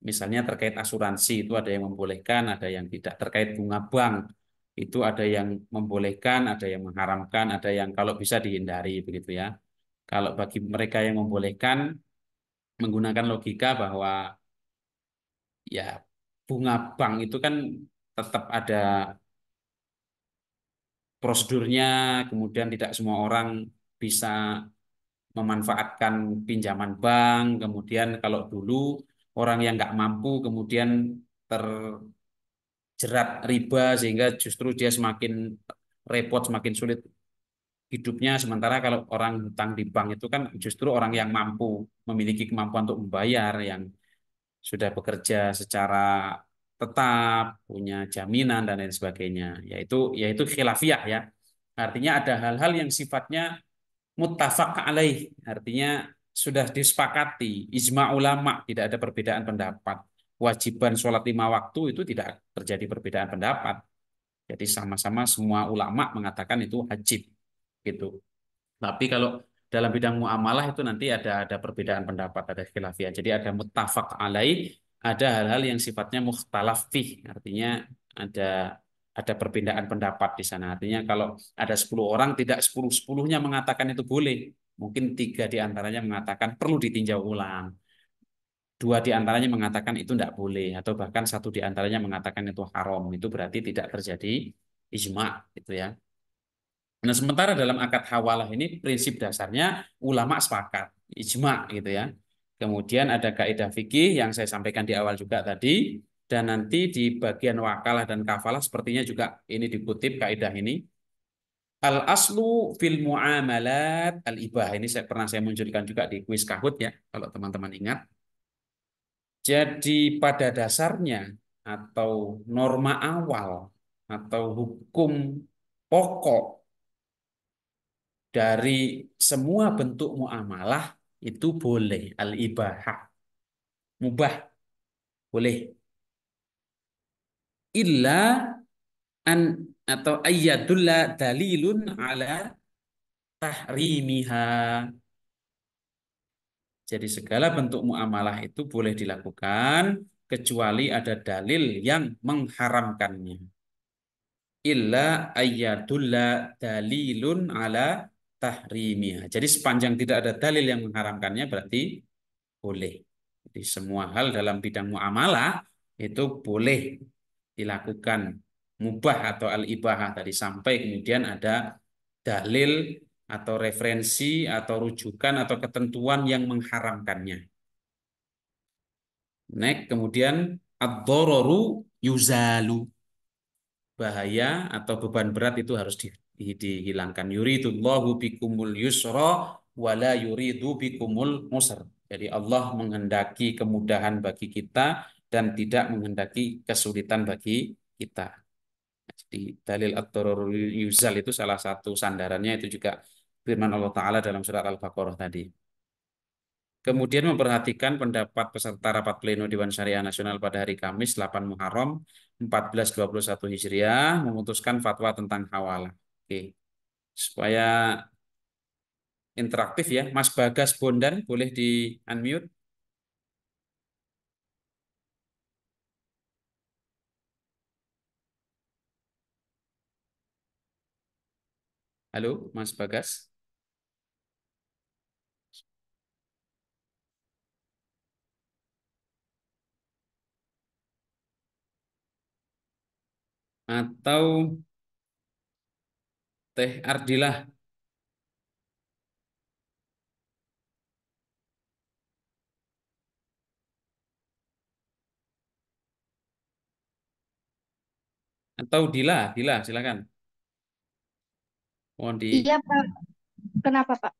Misalnya terkait asuransi itu ada yang membolehkan, ada yang tidak. Terkait bunga bank itu ada yang membolehkan, ada yang mengharamkan, ada yang kalau bisa dihindari begitu ya. Kalau bagi mereka yang membolehkan menggunakan logika bahwa ya bunga bank itu kan tetap ada prosedurnya, kemudian tidak semua orang bisa memanfaatkan pinjaman bank, kemudian kalau dulu orang yang nggak mampu kemudian terjerat riba sehingga justru dia semakin repot, semakin sulit hidupnya. Sementara kalau orang hutang di bank itu kan justru orang yang mampu, memiliki kemampuan untuk membayar, yang sudah bekerja secara tetap, punya jaminan dan lain sebagainya. Yaitu khilafiyah ya. Artinya ada hal-hal yang sifatnya muttafaq alaih, artinya sudah disepakati, ijma ulama, tidak ada perbedaan pendapat. Kewajiban sholat 5 waktu itu tidak terjadi perbedaan pendapat. Jadi sama-sama semua ulama mengatakan itu wajib gitu. Tapi kalau dalam bidang muamalah itu nanti ada perbedaan pendapat, ada khilafiyah. Jadi ada muttafaq alaih, ada hal-hal yang sifatnya mukhtalaf fih, artinya ada ada perbedaan pendapat di sana. Artinya kalau ada 10 orang, tidak 10-10-nya mengatakan itu boleh. Mungkin 3 di antaranya mengatakan perlu ditinjau ulang. 2 di antaranya mengatakan itu tidak boleh. Atau bahkan 1 di antaranya mengatakan itu haram. Itu berarti tidak terjadi ijma gitu ya. Nah, sementara dalam akad hawalah ini prinsip dasarnya ulama sepakat, ijma gitu ya. Kemudian ada kaidah fikih yang saya sampaikan di awal juga tadi, dan nanti di bagian wakalah dan kafalah sepertinya juga ini dikutip kaidah ini. Al aslu fil muamalat al ibah, ini saya munculkan juga di kuis Kahoot ya, kalau teman-teman ingat. Jadi pada dasarnya atau norma awal atau hukum pokok dari semua bentuk muamalah itu boleh, al-ibahah, mubah, boleh, illa an atau ayyadulla dalilun ala tahrimiha. Jadi segala bentuk muamalah itu boleh dilakukan kecuali ada dalil yang mengharamkannya. Illa ayyadulla dalilun ala tahrimiha. Jadi sepanjang tidak ada dalil yang mengharamkannya berarti boleh. Jadi semua hal dalam bidang muamalah itu boleh dilakukan, mubah atau al-ibahah tadi, sampai kemudian ada dalil atau referensi atau rujukan atau ketentuan yang mengharamkannya. Next, kemudian ad-dhararu yuzalu. Bahaya atau beban berat itu harus dihilangkan. Yuridullahu bikumul yusra wala yuridu bikumul musr. Jadi Allah menghendaki kemudahan bagi kita dan tidak menghendaki kesulitan bagi kita. Jadi dalil at-darur yuzal itu salah satu sandarannya itu juga firman Allah Ta'ala dalam surat Al-Baqarah tadi. Kemudian memperhatikan pendapat peserta rapat pleno Dewan Syariah Nasional pada hari Kamis 8 Muharram 1421 Hijriah memutuskan fatwa tentang hawalah. Oke. Supaya interaktif ya, Mas Bagas Bondan boleh di unmute. Halo, Mas Bagas. Atau Teh Ardilah. Atau Dila, Dila silakan. Mohon di Iya, Pak. Kenapa, Pak?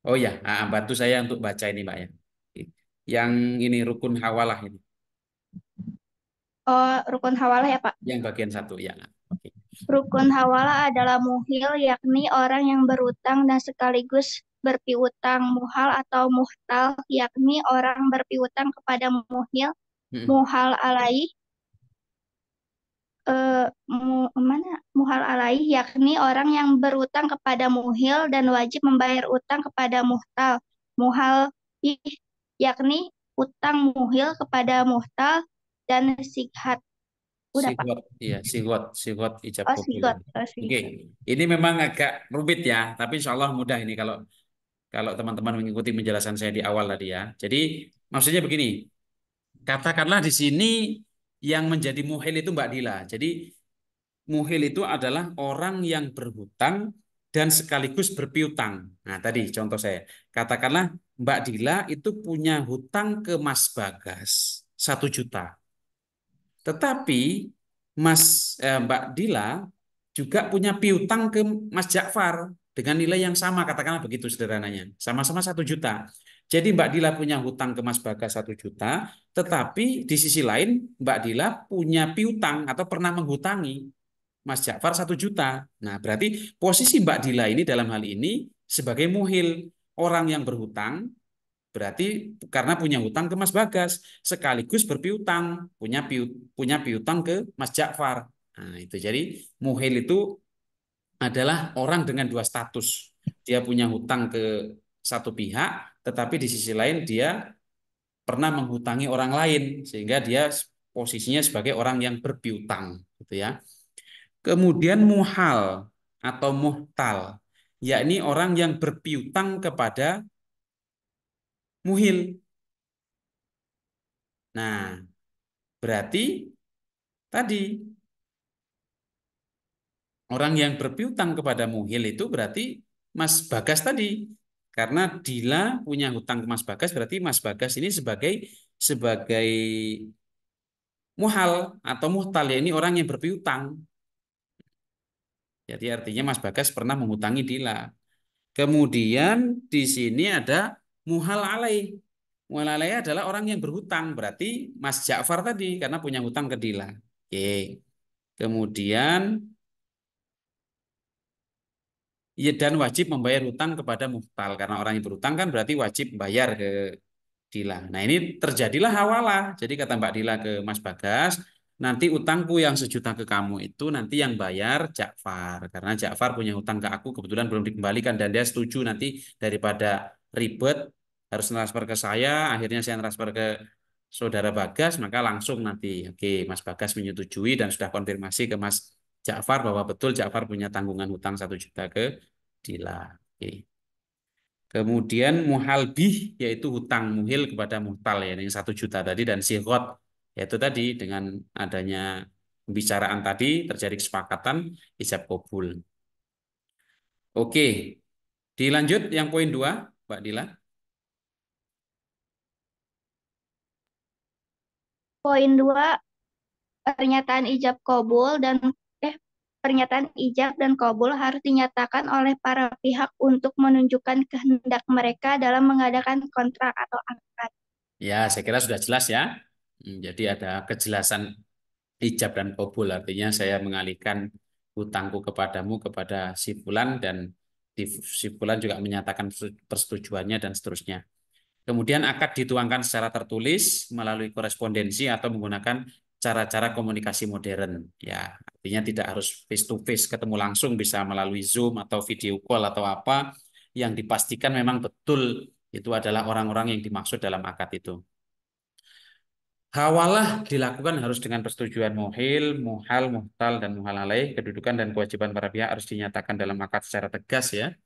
Oh ya, bantu saya untuk baca ini, Mbak ya. Yang ini rukun hawalah ini, Oh, rukun hawalah ya, Pak. yang bagian satu ya. Oke. Rukun hawalah adalah muhil, yakni orang yang berutang dan sekaligus berpiutang. Muhal atau muhtal, yakni orang berpiutang kepada muhil. Mm-mm. Muhal alaih, mana? Muhal alaih, yakni orang yang berutang kepada muhil dan wajib membayar utang kepada muhtal. Muhal ih, yakni utang muhil kepada muhtal dan sighat. Udah, Pak. Sigot, iya, sigot ijab Oh, kabul sigot. ini. Oh, Oke, sigot. ini memang agak rumit ya, tapi insya Allah mudah ini kalau kalau teman-teman mengikuti penjelasan saya di awal tadi ya. Jadi maksudnya begini, katakanlah di sini yang menjadi muhil itu Mbak Dila. Jadi muhil itu adalah orang yang berhutang dan sekaligus berpiutang. Nah, tadi contoh saya. Katakanlah Mbak Dila itu punya hutang ke Mas Bagas 1 juta. Tetapi Mbak Dila juga punya piutang ke Mas Ja'far dengan nilai yang sama, katakanlah begitu sederhananya. Sama-sama 1 juta. Jadi Mbak Dila punya hutang ke Mas Bagas 1 juta, tetapi di sisi lain Mbak Dila punya piutang atau pernah menghutangi Mas Ja'far 1 juta. Nah, berarti posisi Mbak Dila ini dalam hal ini sebagai muhil, orang yang berhutang, berarti karena punya hutang ke Mas Bagas, sekaligus berpiutang, punya piutang ke Mas Ja'far. Nah, itu jadi muhil itu adalah orang dengan dua status. Dia punya hutang ke satu pihak, tetapi di sisi lain dia pernah menghutangi orang lain, sehingga dia posisinya sebagai orang yang berpiutang, gitu ya. Kemudian muhal atau muhtal, yakni orang yang berpiutang kepada muhil. Nah, berarti tadi orang yang berpiutang kepada muhil itu berarti Mas Bagas tadi. Karena Dila punya hutang ke Mas Bagas, berarti Mas Bagas ini sebagai sebagai muhal atau muhtal, ya ini orang yang berpiutang. Jadi artinya Mas Bagas pernah menghutangi Dila. Kemudian di sini ada muhal alaih. Muhal alaih adalah orang yang berhutang, berarti Mas Ja'far tadi karena punya hutang ke Dila. Oke. Kemudian iya, dan wajib membayar hutang kepada muhtal karena orang yang berhutang kan berarti wajib bayar ke Dila. Nah, ini terjadilah hawalah. Jadi kata Mbak Dila ke Mas Bagas, nanti utangku yang 1 juta ke kamu itu nanti yang bayar Ja'far karena Ja'far punya hutang ke aku kebetulan belum dikembalikan dan dia setuju nanti daripada ribet harus transfer ke saya, akhirnya saya transfer ke saudara Bagas, maka langsung nanti oke Mas Bagas menyetujui dan sudah konfirmasi ke Mas Ja'far bahwa betul Ja'far punya tanggungan hutang 1 juta ke Dila. Oke. Kemudian muhalbih yaitu hutang muhil kepada muhtal ya yang 1 juta tadi dan sigot yaitu tadi dengan adanya pembicaraan tadi terjadi kesepakatan ijab kabul. Oke, dilanjut yang poin 2, Mbak Dila. Poin 2, pernyataan ijab kabul dan pernyataan ijab dan kabul harus dinyatakan oleh para pihak untuk menunjukkan kehendak mereka dalam mengadakan kontrak atau akad. Ya, saya kira sudah jelas ya. Jadi ada kejelasan ijab dan kabul artinya saya mengalihkan hutangku kepadamu kepada si fulan dan si fulan juga menyatakan persetujuannya dan seterusnya. Kemudian akad dituangkan secara tertulis melalui korespondensi atau menggunakan cara-cara komunikasi modern. Ya, artinya tidak harus face to face ketemu langsung, bisa melalui Zoom atau video call atau apa yang dipastikan memang betul itu adalah orang-orang yang dimaksud dalam akad itu. Hawalah dilakukan harus dengan persetujuan muhil, muhal, muhtal, dan muhal alaih. Kedudukan dan kewajiban para pihak harus dinyatakan dalam akad secara tegas ya.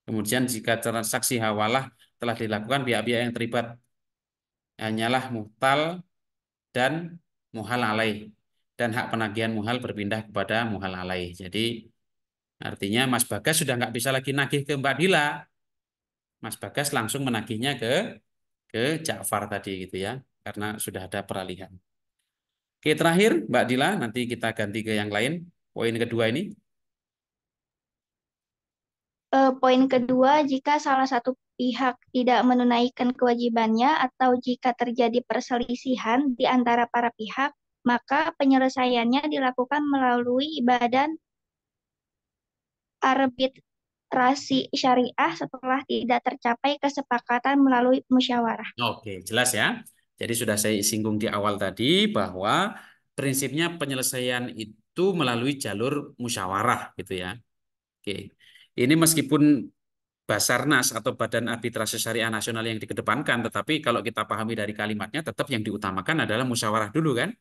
Kemudian jika transaksi hawalah telah dilakukan, pihak-pihak yang terlibat hanyalah muhtal dan muhal alaih. Dan hak penagihan muhal berpindah kepada muhal alaih. Jadi artinya Mas Bagas sudah nggak bisa lagi nagih ke Mbak Dila. Mas Bagas langsung menagihnya ke Ja'far tadi gitu ya. Karena sudah ada peralihan. Oke, terakhir Mbak Dila, nanti kita ganti ke yang lain. Poin kedua ini. Poin kedua, jika salah satu pihak tidak menunaikan kewajibannya atau jika terjadi perselisihan di antara para pihak, maka penyelesaiannya dilakukan melalui badan arbitrasi syariah setelah tidak tercapai kesepakatan melalui musyawarah. Oke, jelas ya. Jadi sudah saya singgung di awal tadi bahwa prinsipnya penyelesaian itu melalui jalur musyawarah gitu ya. Oke. Ini meskipun Basarnas atau Badan Arbitrase Syariah Nasional yang dikedepankan, tetapi kalau kita pahami dari kalimatnya tetap yang diutamakan adalah musyawarah dulu kan.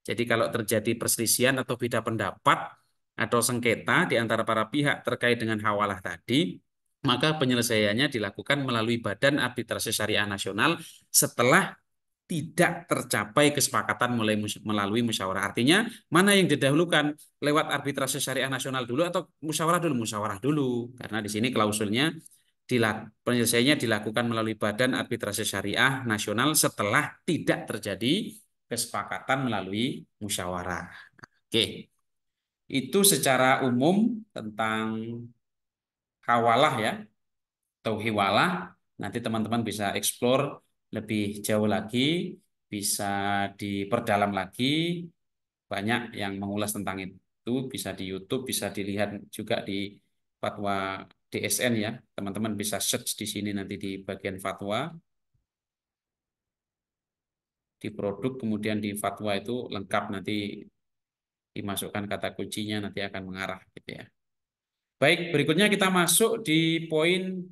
Jadi kalau terjadi perselisihan atau beda pendapat atau sengketa di antara para pihak terkait dengan hawalah tadi, maka penyelesaiannya dilakukan melalui Badan Arbitrase Syariah Nasional setelah tidak tercapai kesepakatan melalui musyawarah. Artinya, mana yang didahulukan? Lewat arbitrase syariah nasional dulu atau musyawarah dulu? Musyawarah dulu. Karena di sini klausulnya penyelesaiannya dilakukan melalui Badan Arbitrase Syariah Nasional setelah tidak terjadi kesepakatan melalui musyawarah. Oke, itu secara umum tentang hawalah ya, atau hiwalah. Nanti teman-teman bisa explore lebih jauh lagi, bisa diperdalam lagi. Banyak yang mengulas tentang itu, bisa di YouTube, bisa dilihat juga di fatwa DSN ya. Teman-teman bisa search di sini nanti di bagian fatwa, di produk, kemudian di fatwa itu lengkap nanti dimasukkan kata kuncinya nanti akan mengarah gitu ya. Baik, berikutnya kita masuk di poin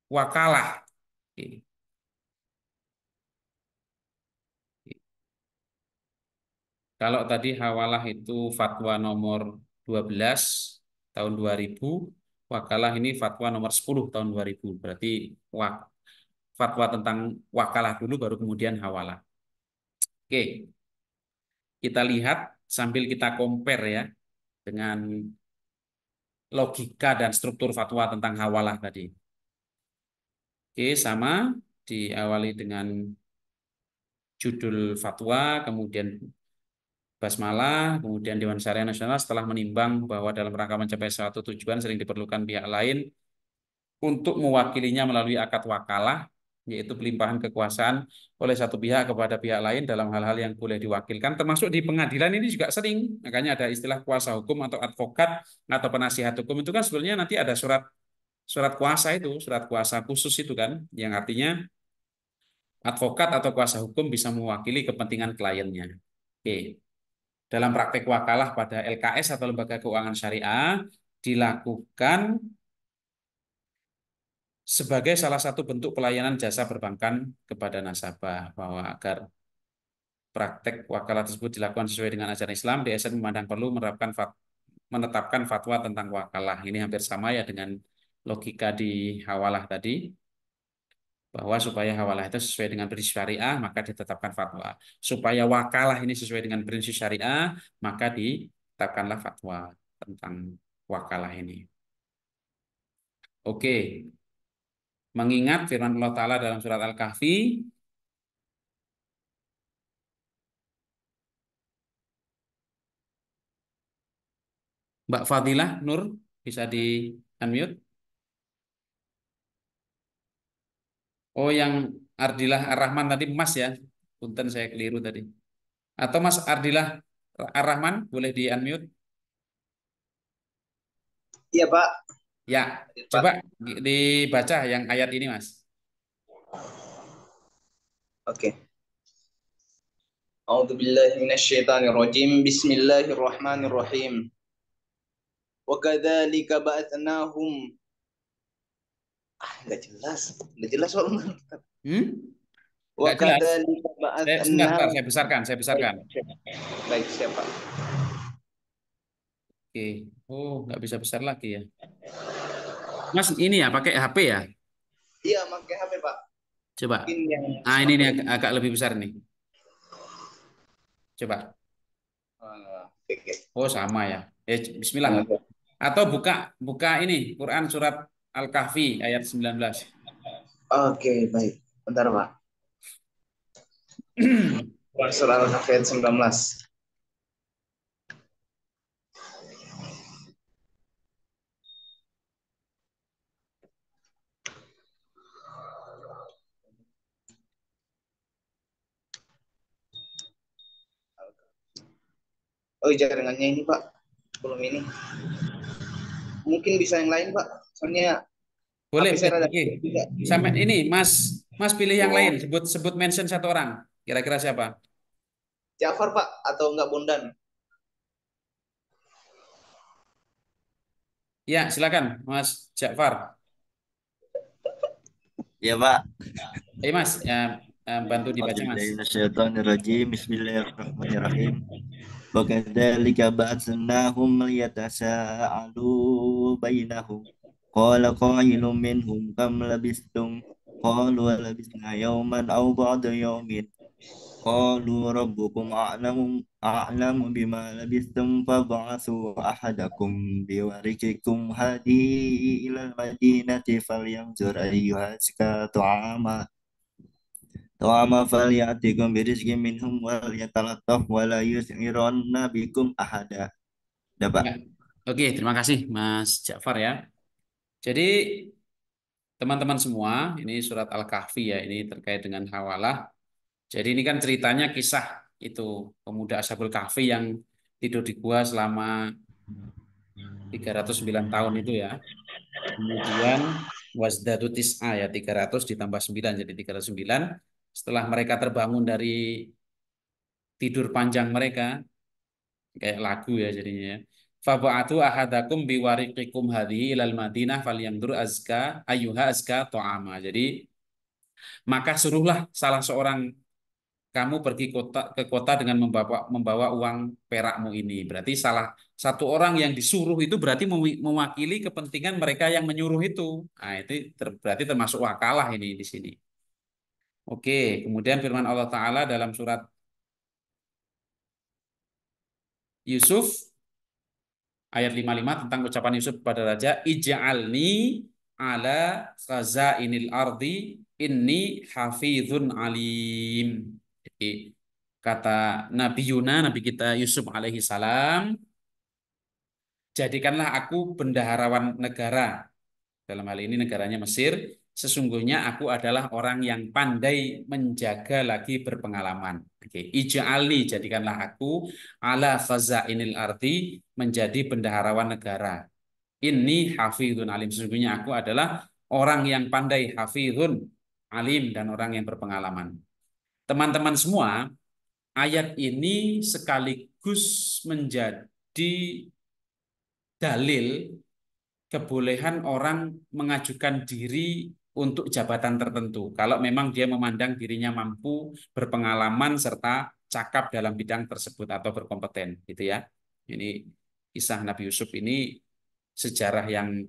wakalah. Oke. Kalau tadi hawalah itu fatwa nomor 12 tahun 2000, wakalah ini fatwa nomor 10 tahun 2000. Berarti fatwa tentang wakalah dulu baru kemudian hawalah. Oke, kita lihat sambil kita compare ya dengan logika dan struktur fatwa tentang hawalah tadi. Oke, sama diawali dengan judul fatwa, kemudian basmalah, kemudian Dewan Syariah Nasional setelah menimbang bahwa dalam rangka mencapai suatu tujuan sering diperlukan pihak lain untuk mewakilinya melalui akad wakalah, yaitu pelimpahan kekuasaan oleh satu pihak kepada pihak lain dalam hal-hal yang boleh diwakilkan, termasuk di pengadilan ini juga sering. Makanya ada istilah kuasa hukum atau advokat atau penasihat hukum itu kan sebenarnya nanti ada surat surat kuasa itu, surat kuasa khusus itu kan, yang artinya advokat atau kuasa hukum bisa mewakili kepentingan kliennya. Oke. Dalam praktek wakalah pada LKS atau lembaga keuangan syariah dilakukan sebagai salah satu bentuk pelayanan jasa perbankan kepada nasabah, bahwa agar praktek wakalah tersebut dilakukan sesuai dengan ajaran Islam, DSN memandang perlu menetapkan fatwa tentang wakalah. Ini hampir sama ya dengan logika di hawalah tadi, bahwa supaya hawalah itu sesuai dengan prinsip syariah, maka ditetapkan fatwa. Supaya wakalah ini sesuai dengan prinsip syariah, maka ditetapkanlah fatwa tentang wakalah ini. Oke, mengingat firman Allah Ta'ala dalam surat Al-Kahfi, Mbak Fadilah Nur, bisa di unmute. Oh, yang Ardilah Ar-Rahman tadi Mas ya. Punten saya keliru tadi. Atau Mas Ardilah Ar-Rahman boleh di unmute? Iya, Pak. Ya, Pak. coba dibaca yang ayat ini Mas. Oke. A'udzu billahi minasyaitonir rajim. Bismillahirrahmanirrahim. Wa kadzalika ba'atnahum. Enggak jelas. Enggak jelas soalnya. Wa Nggak jelas. kadzalika Sebentar, ba'atnahum. saya besarkan. Baik, siapa? Oke. Oh, nggak bisa besar lagi ya. Mas, ini ya pakai HP ya? Iya, pakai HP, Pak. Coba. Mungkin yang Ini nih agak lebih besar nih. Coba. Oke. Oh, sama ya. Bismillah. Atau buka buka ini Quran surat Al-Kahfi ayat 19. Oke, baik. Bentar, Pak. Surah Al-Kahfi ayat 19. Oh, jaringannya ini Pak, belum ini. Mungkin bisa yang lain Pak, soalnya Boleh, HP boleh. saya rada Oke. juga. Sampai ini, Mas, Mas pilih yang lain. Oh, Sebut, sebut mention satu orang. Kira-kira siapa? Jafar Pak, atau enggak Bondan? Ya, silakan, Mas Ja'far. Ya Pak. Mas, ya, bantu dibaca, Mas. A'udzubillahiminasyaitonirrajim. Bismillahirrahmanirrahim. Wa kadzalika ba'atsnahum liyatasaalu bainahum. Qala qailun minhum kam labistum? Qalu labisna yawman aw ba'da yawmin. Qalu rabbukum a'lamu bima labistum fab'atsu ahadakum biwarikikum hadihi ilal madinati falyanzur ayyuha azka ta'ama falyatikum birizqin minhum wal yatalattaf wa la yus'iranna bikum ahada. Dapat. Ya. Oke, terima kasih, Mas Ja'far ya. Jadi, teman-teman semua, ini surat Al-Kahfi ya, ini terkait dengan hawalah. Jadi ini kan ceritanya kisah itu pemuda Ashabul Kahfi yang tidur di gua selama 309 tahun itu ya. Kemudian wasdadu tis'a ya 300 ditambah 9 jadi 309. Setelah mereka terbangun dari tidur panjang mereka kayak lagu ya jadinya ya. Faba'atu ahadakum biwariqikum hadhihi ilal Madinah falyandur azka ayyuha azka ta'ama. Jadi maka suruhlah salah seorang kamu pergi ke kota dengan membawa uang perakmu ini. Berarti salah satu orang yang disuruh itu berarti mewakili kepentingan mereka yang menyuruh itu. Nah, itu berarti termasuk wakalah ini di sini. Oke, kemudian firman Allah Ta'ala dalam surat Yusuf ayat 55 tentang ucapan Yusuf kepada raja, ij'alni ala khazainil ardi inni hafizun alim. Jadi kata Nabi Yuna, Nabi kita Yusuf alaihi salam, jadikanlah aku bendaharawan negara. Dalam hal ini negaranya Mesir. Sesungguhnya aku adalah orang yang pandai menjaga lagi berpengalaman. Oke, ij'alni jadikanlah aku ala khazainil ardi menjadi bendaharawan negara. Ini hafizun alim. Sesungguhnya aku adalah orang yang pandai hafizun alim dan orang yang berpengalaman. Teman-teman semua, ayat ini sekaligus menjadi dalil kebolehan orang mengajukan diri untuk jabatan tertentu. Kalau memang dia memandang dirinya mampu, berpengalaman, serta cakap dalam bidang tersebut atau berkompeten. Gitu ya. Ini kisah Nabi Yusuf ini sejarah yang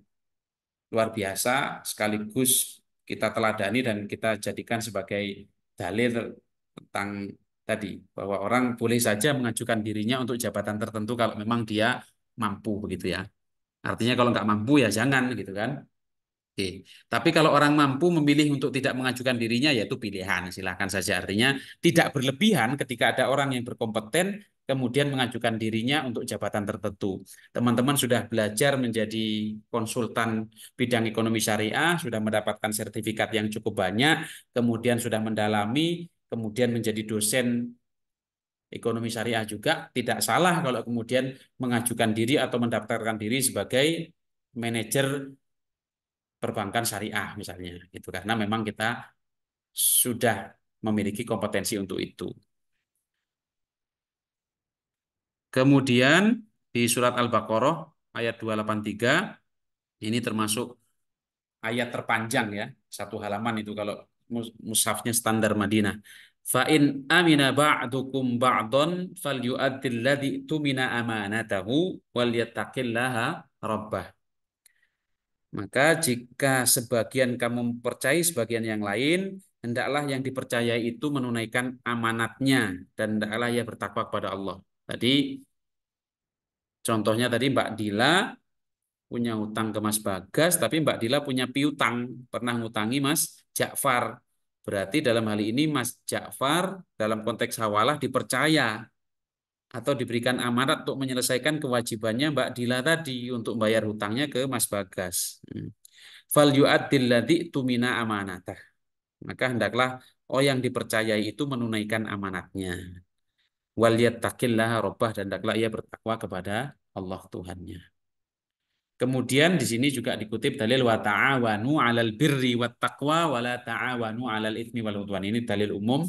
luar biasa, sekaligus kita teladani dan kita jadikan sebagai dalil tentang tadi, bahwa orang boleh saja mengajukan dirinya untuk jabatan tertentu kalau memang dia mampu begitu ya. Artinya kalau nggak mampu ya jangan gitu kan. Oke. Tapi kalau orang mampu memilih untuk tidak mengajukan dirinya, yaitu pilihan, silahkan saja. Artinya tidak berlebihan ketika ada orang yang berkompeten kemudian mengajukan dirinya untuk jabatan tertentu. Teman-teman sudah belajar menjadi konsultan bidang ekonomi syariah, sudah mendapatkan sertifikat yang cukup banyak, kemudian sudah mendalami, kemudian menjadi dosen ekonomi syariah juga, tidak salah kalau kemudian mengajukan diri atau mendaftarkan diri sebagai manajer perbankan syariah misalnya gitu karena memang kita sudah memiliki kompetensi untuk itu. Kemudian di surat Al-Baqarah ayat 283 ini termasuk ayat terpanjang ya, satu halaman itu kalau mushafnya standar Madinah. Fa in amina ba'dukum ba'don falyu'addil ladzi tumina amanatahu wal yattaqillaha rabbah. Maka jika sebagian kamu mempercayai sebagian yang lain, hendaklah yang dipercayai itu menunaikan amanatnya dan hendaklah ia bertakwa kepada Allah. Tadi contohnya tadi Mbak Dila punya hutang ke Mas Bagas, tapi Mbak Dila punya piutang, pernah ngutangi Mas Ja'far. Berarti dalam hal ini Mas Ja'far dalam konteks hawalah dipercaya atau diberikan amanat untuk menyelesaikan kewajibannya Mbak Dila tadi untuk bayar hutangnya ke Mas Bagas. Fal yu'addil ladzi tumina amanatah. Maka hendaklah yang dipercayai itu menunaikan amanatnya. Wal yattaqillaha rabbah, dan hendaklah ia bertakwa kepada Allah Tuhannya. Kemudian di sini juga dikutip dalil wa ta'awanu 'alal birri wat taqwa wa la ta'awanu 'alal itsmi wal 'udwan. Ini dalil umum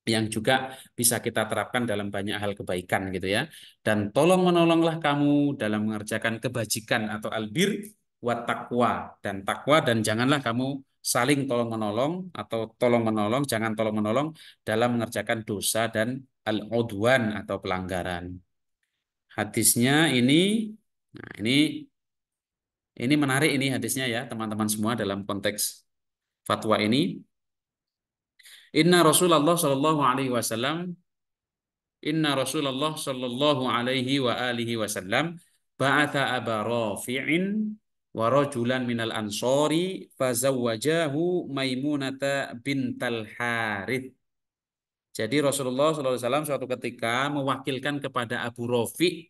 yang juga bisa kita terapkan dalam banyak hal kebaikan gitu ya. Dan tolong menolonglah kamu dalam mengerjakan kebajikan atau albir wat taqwa, dan takwa, dan janganlah kamu saling tolong menolong atau tolong menolong, jangan tolong menolong dalam mengerjakan dosa dan al-udwan atau pelanggaran. Hadisnya ini, nah ini menarik ini hadisnya ya teman-teman semua dalam konteks fatwa ini. Inna Rasulullah Shallallahu Alaihi Wasallam Inna Rasulullah Shallallahu Alaihi wa alihi Wasallam ba'atha Aba Rafi'in wa rajulan minal ansori fazawwajahu Maimunata bintal Harith. Jadi Rasulullah SAW suatu ketika mewakilkan kepada Abu Rafi'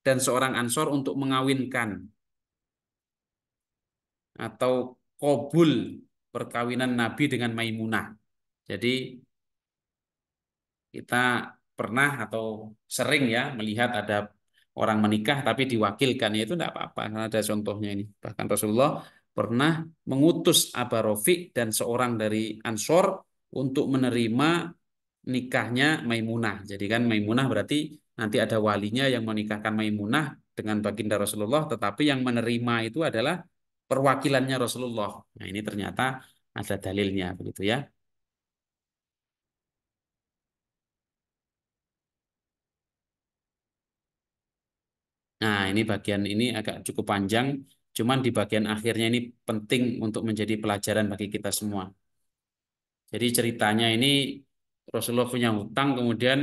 dan seorang ansor untuk mengawinkan atau qabul perkawinan Nabi dengan Maimunah. Jadi kita pernah atau sering ya melihat ada orang menikah tapi diwakilkan, ya itu tidak apa-apa, karena ada contohnya ini. Bahkan Rasulullah pernah mengutus Aba Rafiq dan seorang dari Ansor untuk menerima nikahnya Maimunah. Jadi kan Maimunah berarti nanti ada walinya yang menikahkan Maimunah dengan baginda Rasulullah, tetapi yang menerima itu adalah perwakilannya Rasulullah. Nah, ini ternyata ada dalilnya begitu ya. Nah, ini bagian ini agak cukup panjang, cuman di bagian akhirnya ini penting untuk menjadi pelajaran bagi kita semua. Jadi ceritanya ini Rasulullah punya hutang, kemudian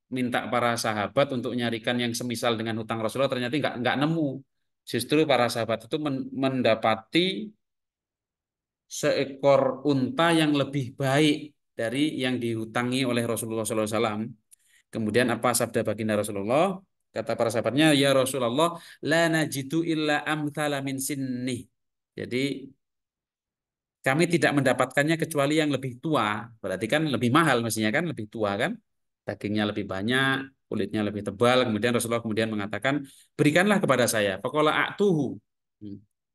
minta para sahabat untuk nyarikan yang semisal dengan hutang Rasulullah, ternyata nggak nemu. Justru para sahabat itu mendapati seekor unta yang lebih baik dari yang dihutangi oleh Rasulullah SAW. Kemudian apa sabda baginda Rasulullah? Kata para sahabatnya, ya Rasulullah, la najidu illa amthala min sinni. Jadi kami tidak mendapatkannya kecuali yang lebih tua. Berarti kan lebih mahal mestinya kan, lebih tua kan? Dagingnya lebih banyak, kulitnya lebih tebal. Kemudian Rasulullah kemudian mengatakan, berikanlah kepada saya. Faqala a'tuhu.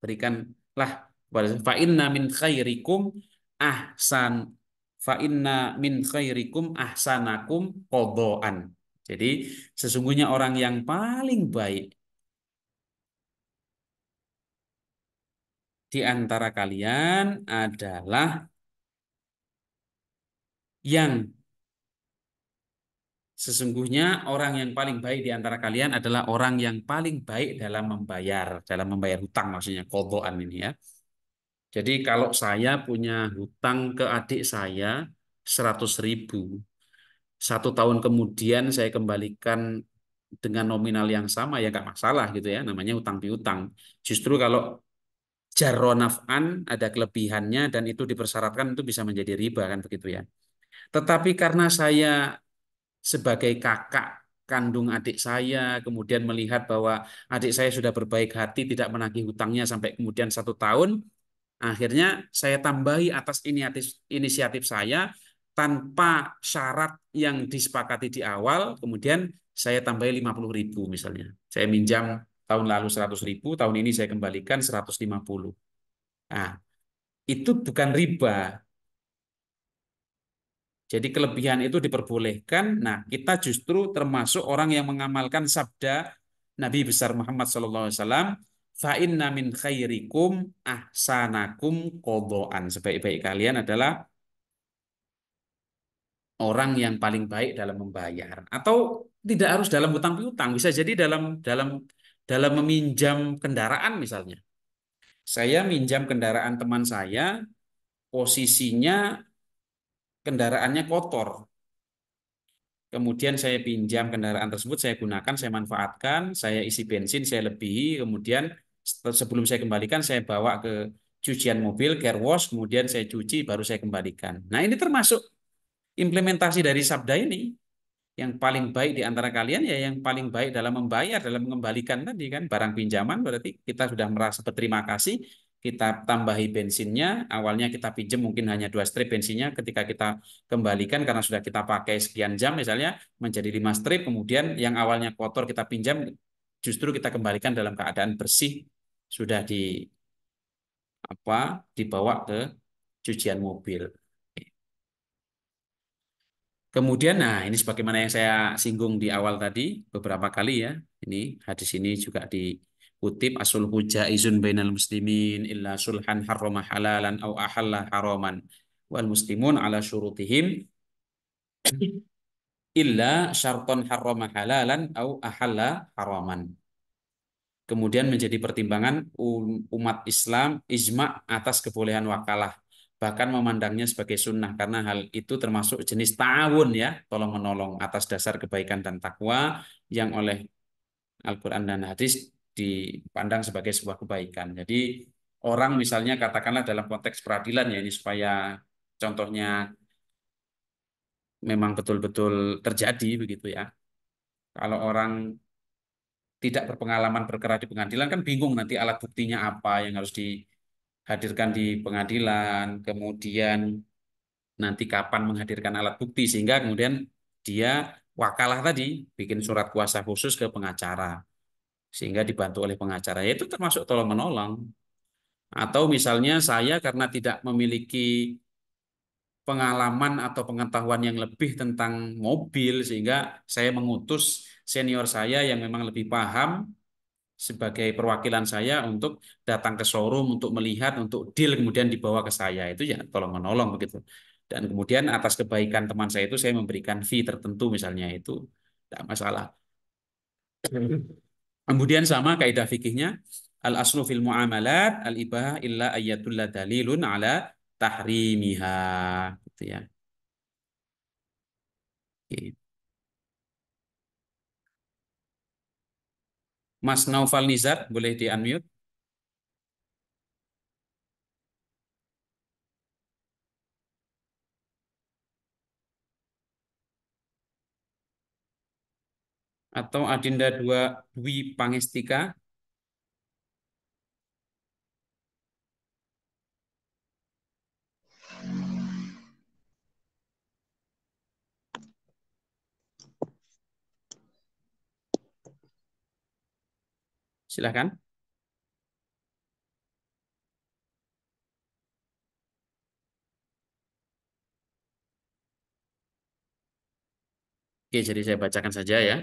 Berikanlah kepada saya. Fa inna min khairikum ahsan fa inna min khairikum ahsanakum qadaan. Jadi sesungguhnya orang yang paling baik di antara kalian adalah yang sesungguhnya orang yang paling baik di antara kalian adalah orang yang paling baik dalam membayar hutang, maksudnya qadaan ini ya. Jadi kalau saya punya hutang ke adik saya 100.000, 1 tahun kemudian saya kembalikan dengan nominal yang sama, ya nggak masalah gitu ya, namanya hutang piutang. Justru kalau jarronaf'an ada kelebihannya dan itu dipersyaratkan, itu bisa menjadi riba kan begitu ya. Tetapi karena saya sebagai kakak kandung adik saya kemudian melihat bahwa adik saya sudah berbaik hati tidak menagih hutangnya sampai kemudian 1 tahun, akhirnya saya tambahi atas inisiatif saya tanpa syarat yang disepakati di awal, kemudian saya tambahi 50.000 misalnya. Saya minjam tahun lalu 100.000, tahun ini saya kembalikan 150. Nah, itu bukan riba. Jadi kelebihan itu diperbolehkan. Nah, kita justru termasuk orang yang mengamalkan sabda Nabi besar Muhammad SAW, fa inna min khairikum ahsanakum qadaan. Sebaik-baik kalian adalah orang yang paling baik dalam membayar. Atau tidak harus dalam hutang piutang, bisa jadi dalam meminjam kendaraan misalnya. Saya minjam kendaraan teman saya, posisinya kendaraannya kotor. Kemudian saya pinjam kendaraan tersebut, saya gunakan, saya manfaatkan, saya isi bensin, saya lebihi, kemudian sebelum saya kembalikan, saya bawa ke cucian mobil, car wash, kemudian saya cuci, baru saya kembalikan. Nah, ini termasuk implementasi dari sabda ini. Yang paling baik di antara kalian ya yang paling baik dalam membayar, dalam mengembalikan tadi kan barang pinjaman, berarti kita sudah merasa berterima kasih, kita tambahi bensinnya, awalnya kita pinjam mungkin hanya 2 strip bensinnya, ketika kita kembalikan karena sudah kita pakai sekian jam misalnya menjadi 5 strip, kemudian yang awalnya kotor kita pinjam justru kita kembalikan dalam keadaan bersih, sudah dibawa ke cucian mobil. Kemudian, nah ini sebagaimana yang saya singgung di awal tadi beberapa kali ya. Ini hadis ini juga dikutip asul hujaizun bainal muslimin illa sulhan harrama halalan au ahalla haraman wal muslimun ala syurutihim illa syarton harrama halalan au ahalla haraman. Kemudian menjadi pertimbangan umat Islam ijma atas kebolehan wakalah, bahkan memandangnya sebagai sunnah karena hal itu termasuk jenis ta'awun ya, tolong menolong atas dasar kebaikan dan takwa yang oleh Al-Quran dan hadis dipandang sebagai sebuah kebaikan. Jadi orang misalnya katakanlah dalam konteks peradilan ya, ini supaya contohnya memang betul-betul terjadi begitu ya. Kalau orang tidak berpengalaman berkara di pengadilan kan bingung nanti alat buktinya apa yang harus dihadirkan di pengadilan, kemudian nanti kapan menghadirkan alat bukti, sehingga kemudian dia wakalah tadi bikin surat kuasa khusus ke pengacara sehingga dibantu oleh pengacara. Ya, itu termasuk tolong menolong. Atau misalnya saya karena tidak memiliki pengalaman atau pengetahuan yang lebih tentang mobil sehingga saya mengutus senior saya yang memang lebih paham sebagai perwakilan saya untuk datang ke showroom untuk melihat, untuk deal, kemudian dibawa ke saya. Itu ya tolong menolong begitu. Dan kemudian atas kebaikan teman saya itu saya memberikan fee tertentu misalnya, itu tidak masalah. Kemudian sama kaidah fikihnya, al aslu fil muamalat al ibahah illa ayyatulla dalilun ala tahrimiha, gitu ya. Oke. Mas Naufal Nizar boleh di unmute. Atau Adinda Dwi Pangestika. Silakan. Oke, jadi saya bacakan saja ya.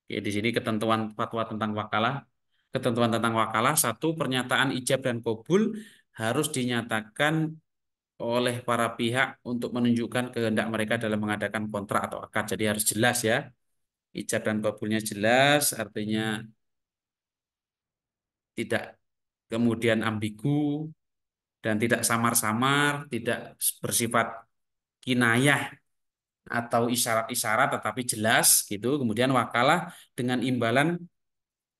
Oke, di sini ketentuan fatwa tentang wakalah. Ketentuan tentang wakalah, satu, pernyataan ijab dan kabul harus dinyatakan oleh para pihak untuk menunjukkan kehendak mereka dalam mengadakan kontrak atau akad. Jadi harus jelas ya. Ijab dan kabulnya jelas, artinya tidak kemudian ambigu dan tidak samar-samar, tidak bersifat kinayah atau isyarat-isyarat, tetapi jelas gitu. Kemudian wakalah dengan imbalan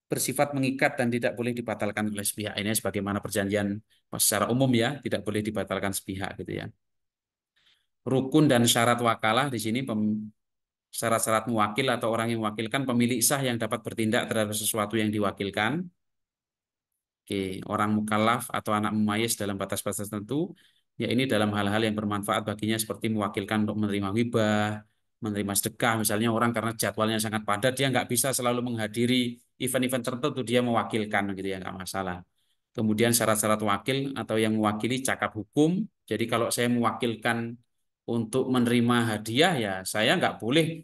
bersifat mengikat dan tidak boleh dibatalkan oleh sepihak. Ini sebagaimana perjanjian secara umum ya, tidak boleh dibatalkan sepihak gitu ya. Rukun dan syarat wakalah di sini syarat-syarat muwakil atau orang yang mewakilkan, pemilik sah yang dapat bertindak terhadap sesuatu yang diwakilkan. Oke, orang mukallaf atau anak mumayyiz dalam batas-batas tertentu, ya ini dalam hal-hal yang bermanfaat baginya seperti mewakilkan untuk menerima hibah, menerima sedekah. Misalnya orang karena jadwalnya sangat padat, dia nggak bisa selalu menghadiri event-event tertentu, dia mewakilkan gitu ya, nggak masalah. Kemudian syarat-syarat wakil atau yang mewakili cakap hukum. Jadi kalau saya mewakilkan untuk menerima hadiah, ya saya nggak boleh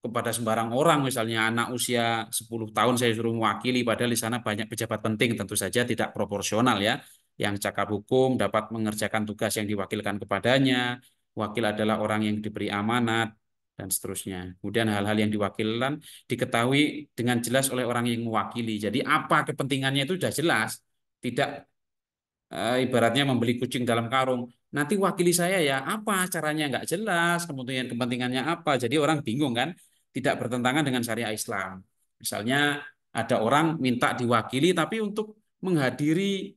kepada sembarang orang, misalnya anak usia 10 tahun saya suruh mewakili, padahal di sana banyak pejabat penting, tentu saja tidak proporsional ya. Yang cakap hukum dapat mengerjakan tugas yang diwakilkan kepadanya, wakil adalah orang yang diberi amanat, dan seterusnya. Kemudian hal-hal yang diwakilkan diketahui dengan jelas oleh orang yang mewakili. Jadi apa kepentingannya itu sudah jelas, tidak ibaratnya membeli kucing dalam karung. Nanti wakili saya ya apa caranya nggak jelas, kemudian kepentingannya apa. Jadi orang bingung kan, tidak bertentangan dengan syariat Islam. Misalnya ada orang minta diwakili tapi untuk menghadiri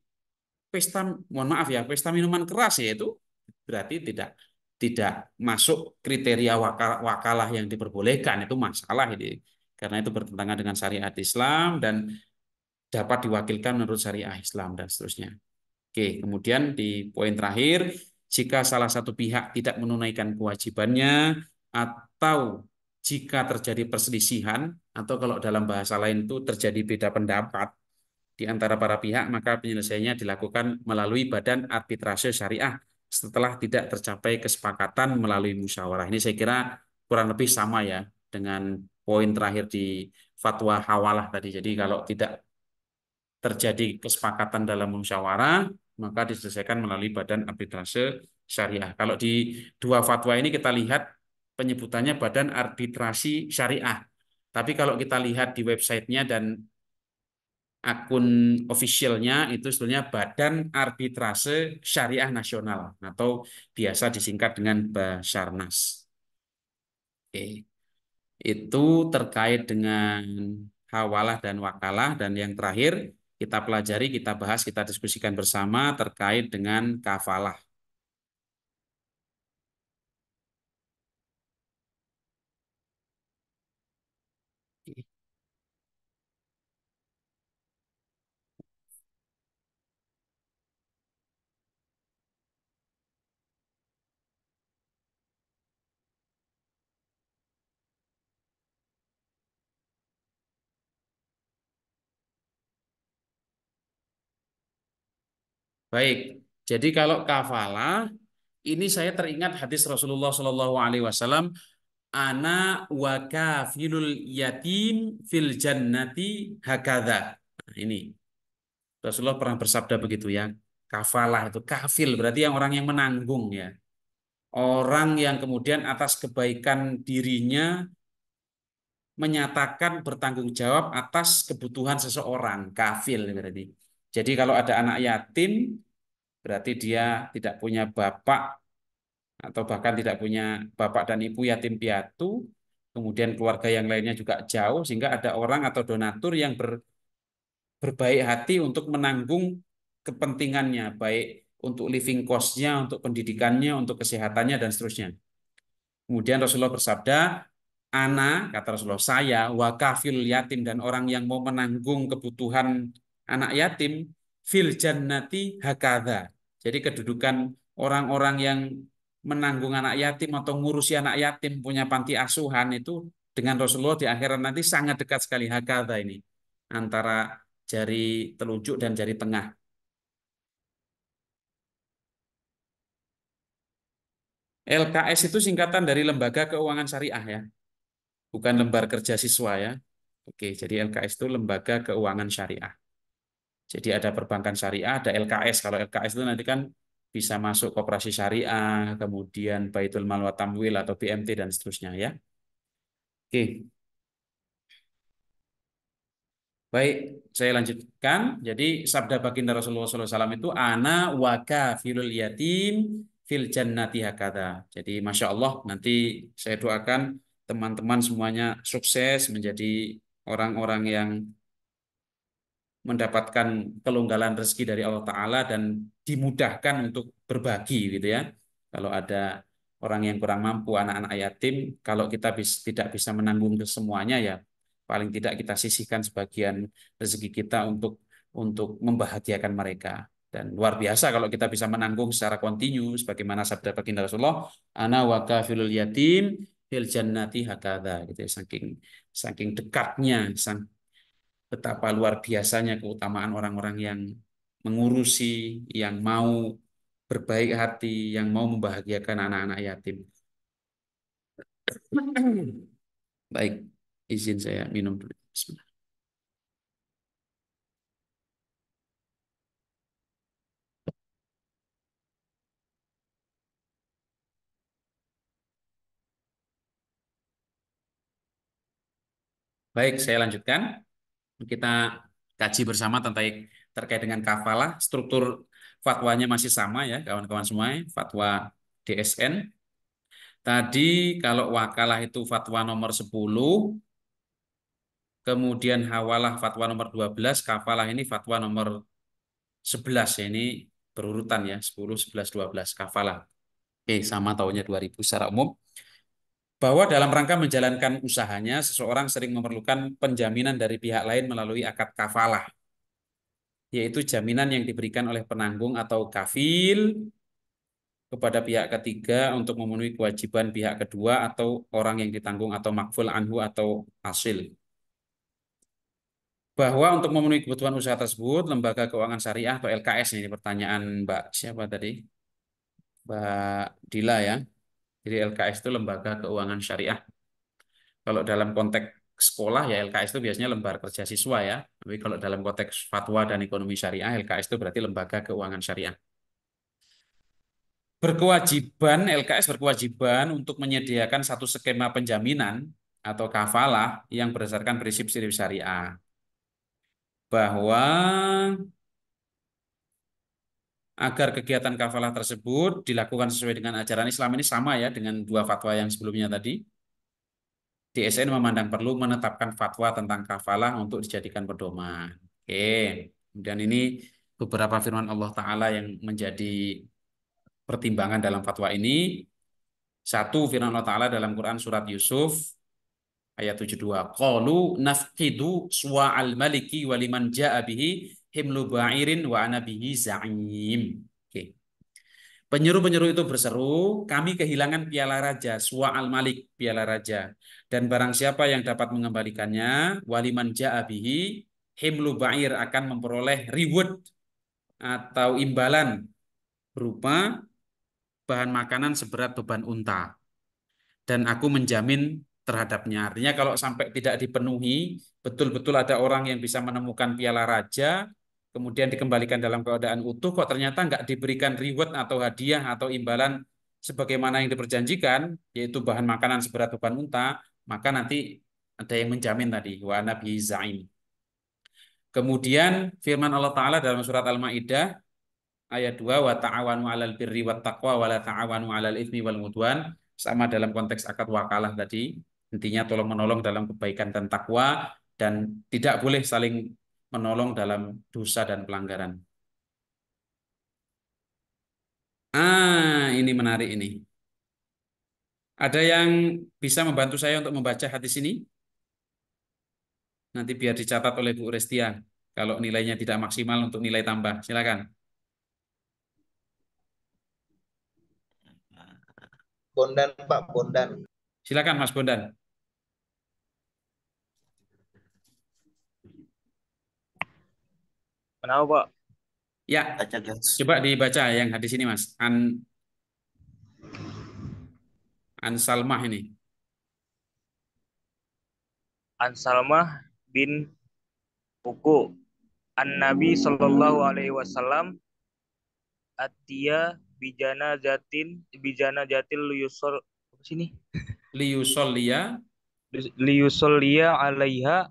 pesta, mohon maaf ya, pesta minuman keras, ya itu berarti tidak tidak masuk kriteria wakalah yang diperbolehkan, itu masalah ini. Karena itu bertentangan dengan syariat Islam dan dapat diwakilkan menurut syariat Islam dan seterusnya. Oke, kemudian di poin terakhir, jika salah satu pihak tidak menunaikan kewajibannya atau jika terjadi perselisihan atau kalau dalam bahasa lain itu terjadi beda pendapat di antara para pihak, maka penyelesaiannya dilakukan melalui badan arbitrase syariah setelah tidak tercapai kesepakatan melalui musyawarah. Ini saya kira kurang lebih sama ya dengan poin terakhir di fatwa hawalah tadi. Jadi kalau tidak terjadi kesepakatan dalam musyawarah, maka diselesaikan melalui badan arbitrase syariah. Kalau di dua fatwa ini kita lihat penyebutannya badan arbitrasi syariah. Tapi kalau kita lihat di websitenya dan akun officialnya itu sebenarnya Badan Arbitrase Syariah Nasional atau biasa disingkat dengan Basarnas. Oke. Itu terkait dengan hawalah dan wakalah, dan yang terakhir kita pelajari, kita bahas, kita diskusikan bersama terkait dengan kafalah. Baik, jadi kalau kafalah ini saya teringat hadis Rasulullah Shallallahu Alaihi Wasallam, ana wa kafilul yatim fil jannati hakadha. Nah, ini Rasulullah pernah bersabda begitu ya. Kafalah itu kafil berarti yang orang yang menanggung ya. Orang yang kemudian atas kebaikan dirinya menyatakan bertanggung jawab atas kebutuhan seseorang, kafil berarti. Jadi kalau ada anak yatim berarti dia tidak punya bapak atau bahkan tidak punya bapak dan ibu yatim piatu, kemudian keluarga yang lainnya juga jauh, sehingga ada orang atau donatur yang berbaik hati untuk menanggung kepentingannya, baik untuk living cost-nya, untuk pendidikannya, untuk kesehatannya, dan seterusnya. Kemudian Rasulullah bersabda, ana, kata Rasulullah, saya, wakafil yatim, dan orang yang mau menanggung kebutuhan anak yatim, fil jannati hakadha. Jadi kedudukan orang-orang yang menanggung anak yatim atau ngurusi anak yatim, punya panti asuhan itu dengan Rasulullah di akhirat nanti sangat dekat sekali, hakadha ini. Antara jari telunjuk dan jari tengah. LKS itu singkatan dari Lembaga Keuangan Syariah ya, bukan lembar kerja siswa ya. Oke, jadi LKS itu Lembaga Keuangan Syariah. Jadi ada perbankan syariah, ada LKS. Kalau LKS itu nanti kan bisa masuk koperasi syariah, kemudian Baitul Mal wa Tamwil atau BMT dan seterusnya ya. Oke, baik, saya lanjutkan. Jadi sabda baginda Rasulullah SAW itu ana waka filul yatim fil jannati hakada. Jadi masya Allah, nanti saya doakan teman-teman semuanya sukses menjadi orang-orang yang mendapatkan kelonggaran rezeki dari Allah Ta'ala dan dimudahkan untuk berbagi gitu ya. Kalau ada orang yang kurang mampu, anak-anak yatim, kalau kita tidak bisa menanggung semuanya ya, paling tidak kita sisihkan sebagian rezeki kita untuk membahagiakan mereka. Dan luar biasa kalau kita bisa menanggung secara kontinu, sebagaimana sabda baginda Rasulullah, ana wa kafilul yatim fil jannati hakadha gitu ya, saking dekatnya, betapa luar biasanya keutamaan orang-orang yang mengurusi, yang mau berbaik hati, yang mau membahagiakan anak-anak yatim. Baik, izin saya minum dulu. Bismillah. Baik, saya lanjutkan. Kita kaji bersama tentang terkait dengan kafalah. Struktur fatwanya masih sama ya, kawan-kawan semua. Fatwa DSN. Tadi kalau wakalah itu fatwa nomor 10, kemudian hawalah fatwa nomor 12, kafalah ini fatwa nomor 11 ya, ini berurutan ya, 10, 11, 12 kafalah. Oke, sama tahunnya 2000 secara umum. Bahwa dalam rangka menjalankan usahanya, seseorang sering memerlukan penjaminan dari pihak lain melalui akad kafalah. yaitu jaminan yang diberikan oleh penanggung atau kafil kepada pihak ketiga untuk memenuhi kewajiban pihak kedua atau orang yang ditanggung atau makful anhu atau asil. Bahwa untuk memenuhi kebutuhan usaha tersebut, Lembaga Keuangan Syariah atau LKS, ini pertanyaan Mbak siapa tadi? Mbak Dila ya. Jadi LKS itu Lembaga Keuangan Syariah. Kalau dalam konteks sekolah ya LKS itu biasanya lembaga kerja siswa ya. Tapi kalau dalam konteks fatwa dan ekonomi syariah, LKS itu berarti Lembaga Keuangan Syariah. LKS berkewajiban untuk menyediakan satu skema penjaminan atau kafalah yang berdasarkan prinsip-prinsip syariah. Bahwa agar kegiatan kafalah tersebut dilakukan sesuai dengan ajaran Islam, ini sama ya dengan dua fatwa yang sebelumnya tadi. DSN memandang perlu menetapkan fatwa tentang kafalah untuk dijadikan pedoman. Oke. Kemudian ini beberapa firman Allah Ta'ala yang menjadi pertimbangan dalam fatwa ini. Satu, firman Allah Ta'ala dalam Quran surat Yusuf ayat 72. Qalu nafqidu suwa'al maliki waliman ja'a bihi himlu ba'irin wa ana bihi za'im. Oke. Penyeru-penyeru itu berseru, kami kehilangan piala raja, suwa al-malik, piala raja. Dan barang siapa yang dapat mengembalikannya, waliman ja'abihi, himlu ba'ir akan memperoleh reward atau imbalan berupa bahan makanan seberat beban unta. Dan aku menjamin terhadapnya. Artinya kalau sampai tidak dipenuhi, betul-betul ada orang yang bisa menemukan piala raja, kemudian dikembalikan dalam keadaan utuh, kok ternyata nggak diberikan reward atau hadiah atau imbalan sebagaimana yang diperjanjikan, yaitu bahan makanan seberat beban unta, maka nanti ada yang menjamin tadi, wa nabi zaim. Kemudian firman Allah Ta'ala dalam surat Al-Ma'idah, ayat 2, wa ta'awanu 'alal birri wat taqwa wa la ta'awanu 'alal itsmi wal udwan, sama dalam konteks akad wakalah tadi, intinya tolong menolong dalam kebaikan dan takwa dan tidak boleh saling menolong dalam dosa dan pelanggaran. Ini menarik ini. Ada yang bisa membantu saya untuk membaca hadis ini? Nanti biar dicatat oleh Bu Restia kalau nilainya tidak maksimal untuk nilai tambah. Silakan. Bondan Pak, Bondan. Silakan Mas Bondan. Kenapa, Pak? Ya, Baca guys. coba dibaca yang hadis ini Mas. An Salmah ini. An Salmah bin Uku. An Nabi Sallallahu Alaihi Wasallam Atia bijana jatil liyusol sini liyusolliya alaiha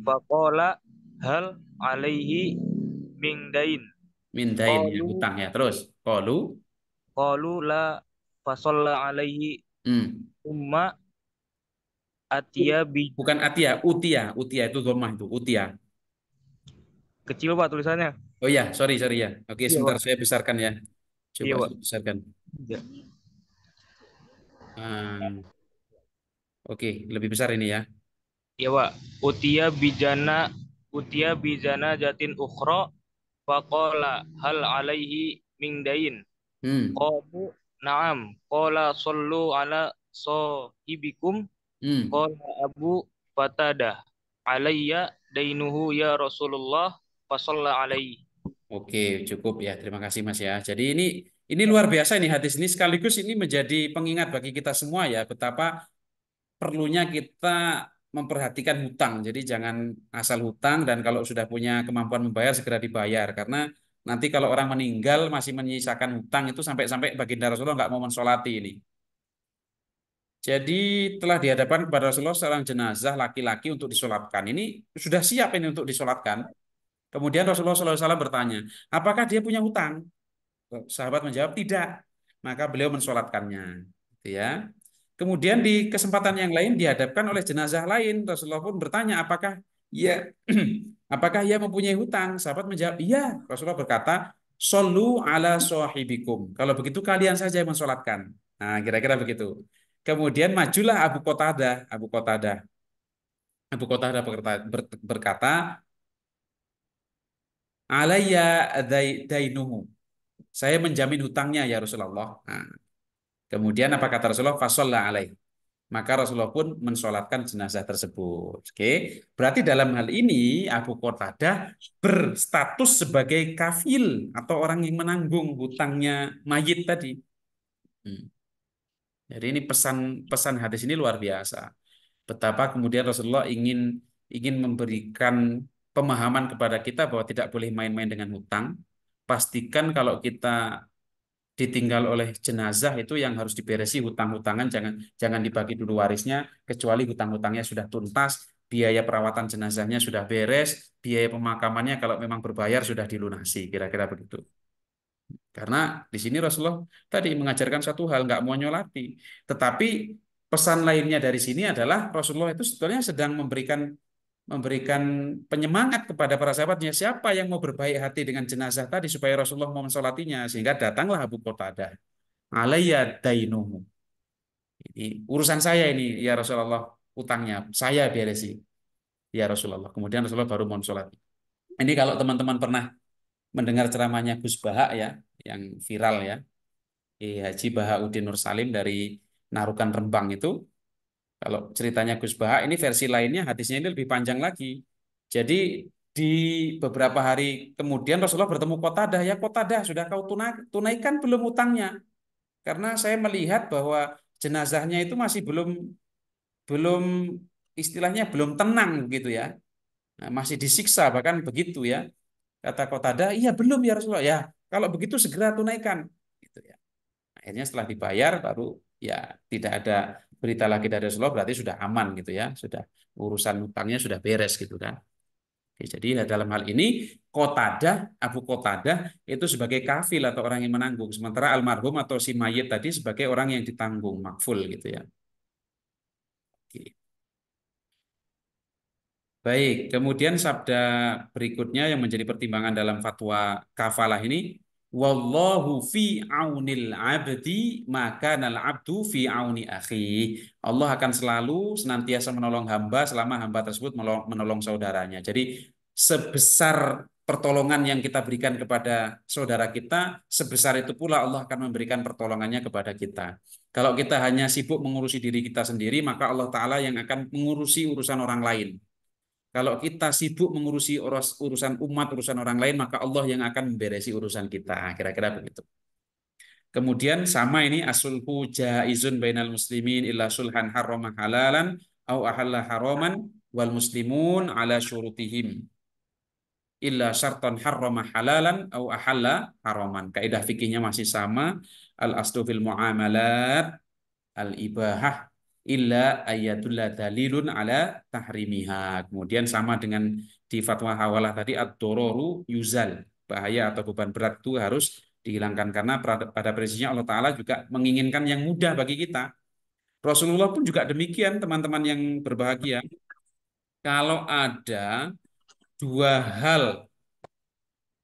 faqala hal alaihi mingdain Mindain ya, hutang ya. Terus qalu la fasalla alaihi umma atia bukan atia, utia itu dhammah itu, utia. kecil Pak tulisannya. Oh ya, sorry ya. Oke, Iya, sebentar Pak. saya besarkan ya. Coba Iya, Pak. saya besarkan. Ya. Oke, lebih besar ini ya. Iya, Pak. Utia bijana jatin ukhra faqala hal alaihi mingdain. Qalu na'am. Qala sallu ala sahibikum. Qala Abu Qatadah alayya dainuhu ya Rasulullah fasalla alaihi. Oke, cukup ya. Terima kasih Mas ya. Jadi ini luar biasa ini hadis ini sekaligus ini menjadi pengingat bagi kita semua ya betapa perlunya kita memperhatikan hutang. Jadi jangan asal hutang dan kalau sudah punya kemampuan membayar segera dibayar karena nanti kalau orang meninggal masih menyisakan hutang itu sampai-sampai baginda Rasulullah nggak mau mensolati ini. Jadi telah dihadapkan kepada Rasulullah seorang jenazah laki-laki untuk disolatkan. Ini sudah siap ini untuk disolatkan. Kemudian Rasulullah SAW bertanya, apakah dia punya hutang? Sahabat menjawab, tidak. Maka beliau mensolatkannya. Gitu ya. Kemudian di kesempatan yang lain dihadapkan oleh jenazah lain. Rasulullah pun bertanya, apakah ia apakah ia mempunyai hutang? Sahabat menjawab, iya. Rasulullah berkata, Sallu ala sahibikum. Kalau begitu kalian saja yang mensolatkan. Nah, kira-kira begitu. Kemudian majulah Abu Qatadah. Abu Qatadah berkata, Alayya dainuhu. Saya menjamin hutangnya ya Rasulullah. Nah, kemudian apa kata Rasulullah? Fasalla alaih. Maka Rasulullah pun mensolatkan jenazah tersebut. Oke, berarti dalam hal ini Abu Qatadah berstatus sebagai kafil atau orang yang menanggung hutangnya mayit tadi. Hmm. Jadi ini pesan hadis ini luar biasa. Betapa kemudian Rasulullah ingin ingin memberikan pemahaman kepada kita bahwa tidak boleh main-main dengan hutang. Pastikan kalau kita ditinggal oleh jenazah itu yang harus diberesi hutang-hutangan, jangan dibagi dulu warisnya kecuali hutang-hutangnya sudah tuntas, biaya perawatan jenazahnya sudah beres, biaya pemakamannya kalau memang berbayar sudah dilunasi, kira-kira begitu. Karena di sini Rasulullah tadi mengajarkan satu hal, nggak mau nyolati, tetapi pesan lainnya dari sini adalah Rasulullah itu sebetulnya sedang memberikan memberikan penyemangat kepada para sahabatnya, siapa yang mau berbaik hati dengan jenazah tadi supaya Rasulullah mau mensolatinya, sehingga datanglah Abu Qatadah, alayya dainuhu, ini urusan saya ini ya Rasulullah, utangnya saya beresi ya Rasulullah. Kemudian Rasulullah baru mau mensolati. Ini kalau teman-teman pernah mendengar ceramahnya Gus Baha ya, yang viral ya, Haji Bahauddin Nur Salim dari Narukan Rembang itu. Kalau ceritanya Gus Baha, ini versi lainnya hadisnya ini lebih panjang lagi. Jadi di beberapa hari kemudian Rasulullah bertemu Qatadah, ya Qatadah sudah kau tunaikan belum utangnya? Karena saya melihat bahwa jenazahnya itu masih belum belum istilahnya belum tenang gitu ya. Nah, masih disiksa bahkan begitu ya. Kata Qatadah, iya belum ya Rasulullah. Ya, kalau begitu segera tunaikan gitu ya. Akhirnya setelah dibayar baru ya tidak ada berita lagi dari Rasulullah, berarti sudah aman gitu ya, sudah urusan utangnya sudah beres gitu kan. Oke, jadi ya dalam hal ini Qatadah, Abu Qatadah itu sebagai kafil atau orang yang menanggung, sementara almarhum atau si mayit tadi sebagai orang yang ditanggung, makful gitu ya. Oke. Baik, kemudian sabda berikutnya yang menjadi pertimbangan dalam fatwa kafalah ini, wallahu fi aunil abdi maka nal abdu fi auni akhi. Allah akan selalu senantiasa menolong hamba selama hamba tersebut menolong saudaranya. Jadi sebesar pertolongan yang kita berikan kepada saudara kita, sebesar itu pula Allah akan memberikan pertolongannya kepada kita. Kalau kita hanya sibuk mengurusi diri kita sendiri, maka Allah Ta'ala yang akan mengurusi urusan orang lain. Kalau kita sibuk mengurusi urusan umat, urusan orang lain, maka Allah yang akan memberesi urusan kita. Kira-kira begitu. Kemudian sama ini asulhu jaizun bainal muslimin illa sulhan harrama halalan au ahalla haraman wal muslimun ala syurutihim illa syartan harrama halalan au ahalla haraman. Kaidah fikihnya masih sama. Al aslu fil muamalat al ibahah illa ayatul dalilun ala tahrimiha. Kemudian sama dengan di fatwa hawalah tadi ad-dororu yuzal. Bahaya atau beban berat itu harus dihilangkan karena pada prinsipnya Allah Ta'ala juga menginginkan yang mudah bagi kita. Rasulullah pun juga demikian, teman-teman yang berbahagia. Kalau ada dua hal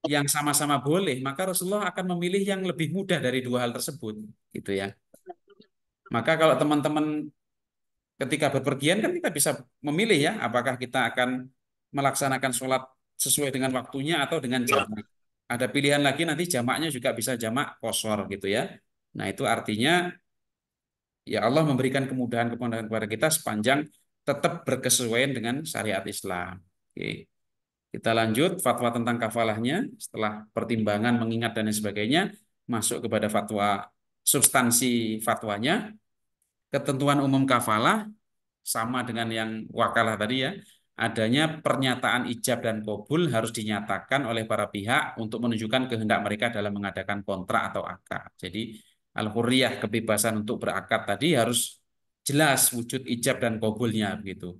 yang sama-sama boleh, maka Rasulullah akan memilih yang lebih mudah dari dua hal tersebut, gitu ya. Maka kalau teman-teman ketika berpergian kan kita bisa memilih ya, apakah kita akan melaksanakan sholat sesuai dengan waktunya atau dengan jamak. Ada pilihan lagi nanti jamaknya juga bisa jamak qashar gitu ya. Nah itu artinya ya Allah memberikan kemudahan-kemudahan kepada kita sepanjang tetap berkesesuaian dengan syariat Islam. Oke. Kita lanjut fatwa tentang kafalahnya setelah pertimbangan mengingat dan lain sebagainya, masuk kepada fatwa substansi fatwanya. Ketentuan umum kafalah sama dengan yang wakalah tadi ya, adanya pernyataan ijab dan kabul harus dinyatakan oleh para pihak untuk menunjukkan kehendak mereka dalam mengadakan kontrak atau akad. Jadi al-hurriyah, kebebasan untuk berakad tadi harus jelas wujud ijab dan kabulnya begitu.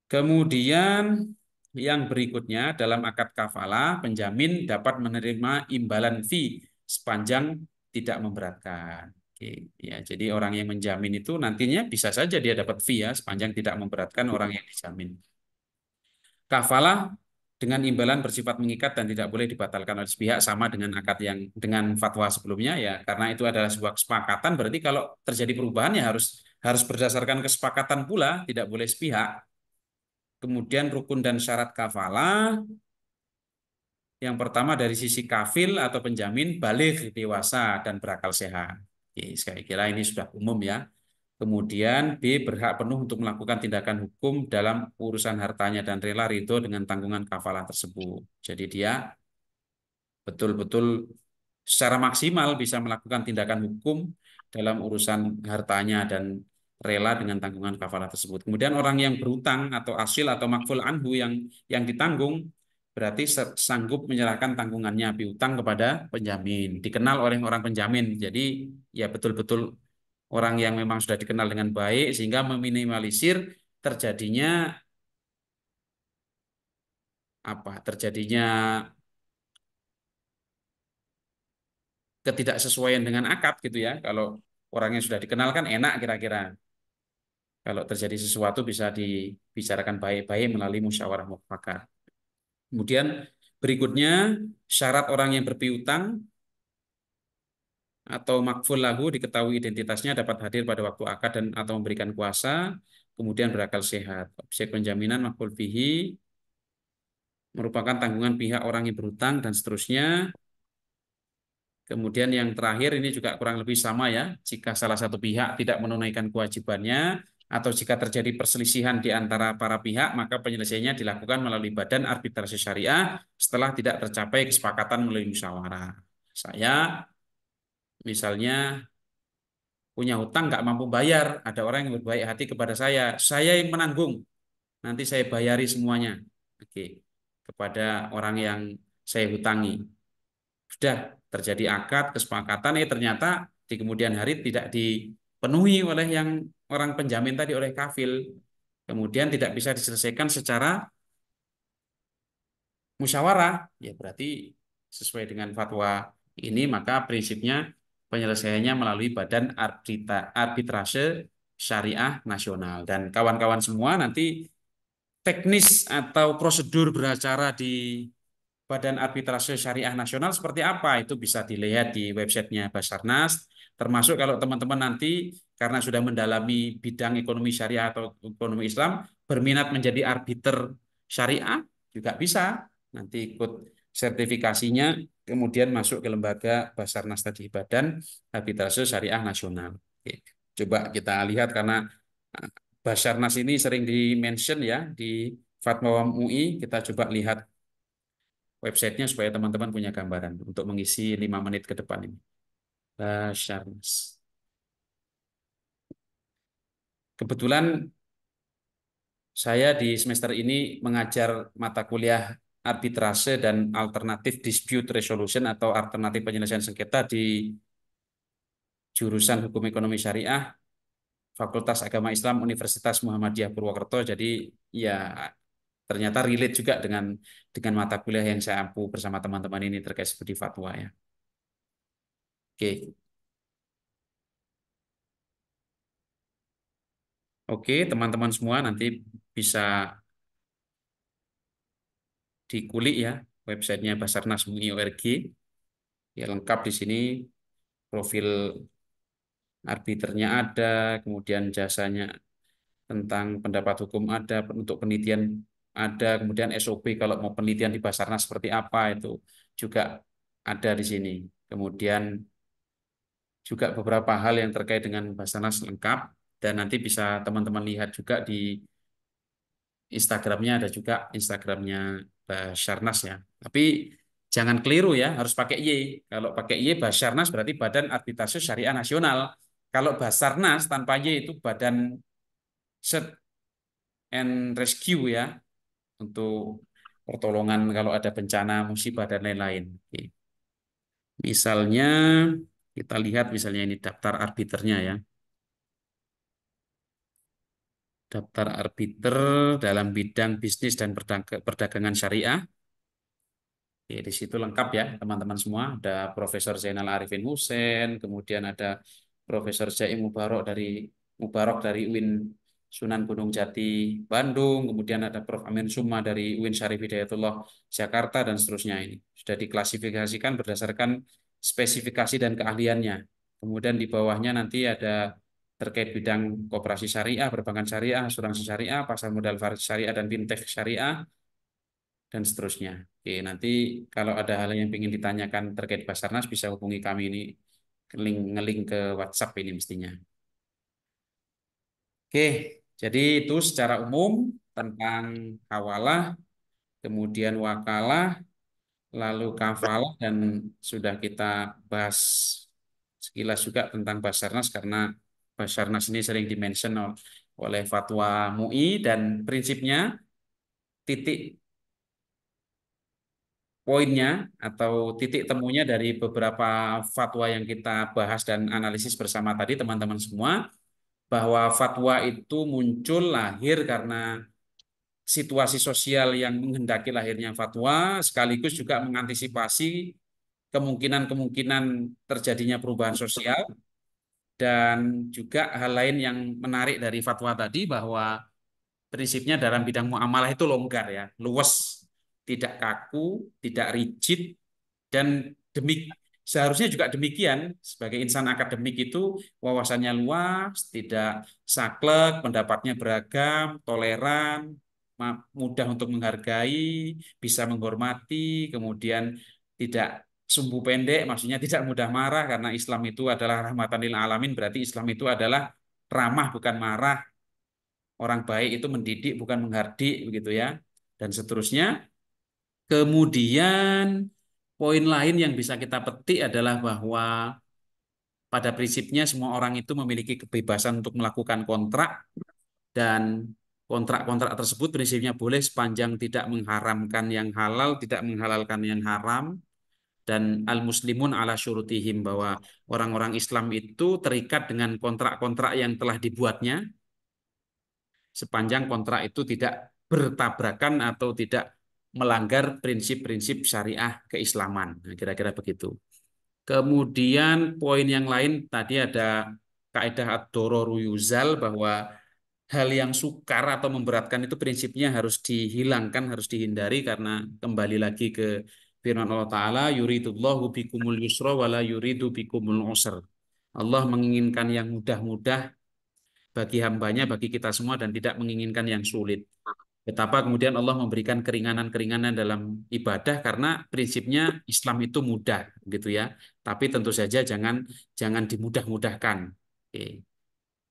Kemudian yang berikutnya dalam akad kafalah penjamin dapat menerima imbalan fee sepanjang tidak memberatkan. Oke, ya, jadi orang yang menjamin itu nantinya bisa saja dia dapat fee ya sepanjang tidak memberatkan orang yang dijamin. Kafalah dengan imbalan bersifat mengikat dan tidak boleh dibatalkan oleh sepihak sama dengan akad yang dengan fatwa sebelumnya ya karena itu adalah sebuah kesepakatan berarti kalau terjadi perubahan ya harus berdasarkan kesepakatan pula tidak boleh sepihak. Kemudian rukun dan syarat kafalah Yang pertama dari sisi kafil atau penjamin baligh dewasa dan berakal sehat. Oke, saya kira ini sudah umum ya. Kemudian B berhak penuh untuk melakukan tindakan hukum dalam urusan hartanya dan rela ridho dengan tanggungan kafalah tersebut. Jadi dia betul-betul secara maksimal bisa melakukan tindakan hukum dalam urusan hartanya dan rela dengan tanggungan kafalah tersebut. Kemudian orang yang berutang atau asil atau makful anhu yang ditanggung berarti sanggup menyerahkan tanggungannya piutang kepada penjamin, dikenal oleh orang penjamin. Jadi ya betul-betul orang yang memang sudah dikenal dengan baik sehingga meminimalisir terjadinya terjadinya ketidaksesuaian dengan akad gitu ya. Kalau orangnya sudah dikenal kan enak kira-kira. Kalau terjadi sesuatu bisa dibicarakan baik-baik melalui musyawarah mufakat. Kemudian berikutnya syarat orang yang berpiutang atau makful lahu diketahui identitasnya dapat hadir pada waktu akad dan atau memberikan kuasa, kemudian berakal sehat. Objek penjaminan makful fihi merupakan tanggungan pihak orang yang berhutang dan seterusnya. Kemudian yang terakhir ini juga kurang lebih sama ya. Jika salah satu pihak tidak menunaikan kewajibannya atau jika terjadi perselisihan di antara para pihak, maka penyelesaiannya dilakukan melalui badan arbitrase syariah setelah tidak tercapai kesepakatan melalui musyawarah. Saya misalnya punya hutang nggak mampu bayar, ada orang yang berbaik hati kepada saya yang menanggung, nanti saya bayari semuanya. Oke, kepada orang yang saya hutangi. Sudah terjadi akad, kesepakatan, ternyata di kemudian hari tidak dipenuhi oleh yang orang penjamin tadi, oleh kafil. Kemudian tidak bisa diselesaikan secara musyawarah, ya berarti sesuai dengan fatwa ini, maka prinsipnya penyelesaiannya melalui badan arbitrase syariah nasional. Dan kawan-kawan semua nanti teknis atau prosedur beracara di Badan Arbitrase Syariah Nasional seperti apa itu bisa dilihat di websitenya Basarnas. Termasuk kalau teman-teman nanti karena sudah mendalami bidang ekonomi syariah atau ekonomi Islam berminat menjadi arbiter syariah juga bisa nanti ikut sertifikasinya kemudian masuk ke lembaga Basarnas tadi Badan Arbitrase Syariah Nasional. Oke. Coba kita lihat karena Basarnas ini sering di-mention ya di Fatwa MUI, kita coba lihat websitenya supaya teman-teman punya gambaran untuk mengisi 5 menit ke depan ini. Basarnas. Kebetulan saya di semester ini mengajar mata kuliah arbitrase dan alternatif dispute resolution atau alternatif penyelesaian sengketa di jurusan Hukum Ekonomi Syariah Fakultas Agama Islam Universitas Muhammadiyah Purwokerto. Jadi ya ternyata relate juga dengan mata kuliah yang saya ampu bersama teman-teman ini terkait studi fatwa ya. Oke. Oke, teman-teman semua nanti bisa dikulik ya websitenya basarnas.org. Ya lengkap di sini profil arbiternya ada, kemudian jasanya tentang pendapat hukum ada, untuk penelitian ada, kemudian SOP kalau mau penelitian di Basarnas seperti apa itu juga ada di sini. Kemudian juga beberapa hal yang terkait dengan Basarnas lengkap dan nanti bisa teman-teman lihat juga di Instagramnya, ada juga Instagramnya Basarnas ya. Tapi jangan keliru ya, harus pakai Y. Kalau pakai Y Basarnas berarti Badan Arbitrase Syariah Nasional. Kalau Basarnas tanpa Y itu Badan Search and Rescue ya, untuk pertolongan kalau ada bencana, musibah dan lain-lain. Oke. Misalnya kita lihat misalnya ini daftar arbiternya ya. Daftar arbiter dalam bidang bisnis dan perdagangan syariah. Oke, di situ lengkap ya teman-teman semua. Ada Profesor Zainal Arifin Hussein, kemudian ada Profesor Jaim Mubarok dari UIN Sunan Gunung Jati Bandung, kemudian ada Prof Amin Suma dari UIN Syarif Hidayatullah Jakarta dan seterusnya ini. Sudah diklasifikasikan berdasarkan spesifikasi dan keahliannya. Kemudian di bawahnya nanti ada terkait bidang koperasi syariah, perbankan syariah, asuransi syariah, pasar modal syariah dan fintech syariah, dan seterusnya. Oke, nanti kalau ada hal yang ingin ditanyakan terkait Basarnas bisa hubungi kami ini, ngelink ke WhatsApp ini mestinya. Oke, jadi itu secara umum tentang hawalah, kemudian wakalah, lalu kafalah, dan sudah kita bahas sekilas juga tentang Basarnas karena Basarnas ini sering dimention oleh fatwa MUI dan prinsipnya titik poinnya atau titik temunya dari beberapa fatwa yang kita bahas dan analisis bersama tadi teman-teman semua, bahwa fatwa itu muncul lahir karena situasi sosial yang menghendaki lahirnya fatwa, sekaligus juga mengantisipasi kemungkinan-kemungkinan terjadinya perubahan sosial, dan juga hal lain yang menarik dari fatwa tadi bahwa prinsipnya dalam bidang muamalah itu longgar ya, luwes, tidak kaku, tidak rigid, dan seharusnya juga demikian. Sebagai insan akademik itu wawasannya luas, tidak saklek, pendapatnya beragam, toleran, mudah untuk menghargai, bisa menghormati, kemudian tidak sumbu pendek, maksudnya tidak mudah marah karena Islam itu adalah rahmatan lil alamin, berarti Islam itu adalah ramah bukan marah. Orang baik itu mendidik bukan menghardik begitu ya. Dan seterusnya. Kemudian poin lain yang bisa kita petik adalah bahwa pada prinsipnya semua orang itu memiliki kebebasan untuk melakukan kontrak, dan kontrak-kontrak tersebut prinsipnya boleh sepanjang tidak mengharamkan yang halal, tidak menghalalkan yang haram, dan al-muslimun ala syurutihim, bahwa orang-orang Islam itu terikat dengan kontrak-kontrak yang telah dibuatnya sepanjang kontrak itu tidak bertabrakan atau tidak melanggar prinsip-prinsip syariah keislaman. Nah, kira-kira begitu. Kemudian poin yang lain tadi ada kaidah ad-dororu yuzal, bahwa hal yang sukar atau memberatkan itu prinsipnya harus dihilangkan, harus dihindari, karena kembali lagi ke firman Allah Ta'ala, yuridullahu bikumul yusra wala yuridu bikumul usr. Allah menginginkan yang mudah-mudah bagi hambanya, bagi kita semua, dan tidak menginginkan yang sulit. Betapa kemudian Allah memberikan keringanan-keringanan dalam ibadah karena prinsipnya Islam itu mudah, gitu ya. Tapi tentu saja jangan dimudah-mudahkan. Oke.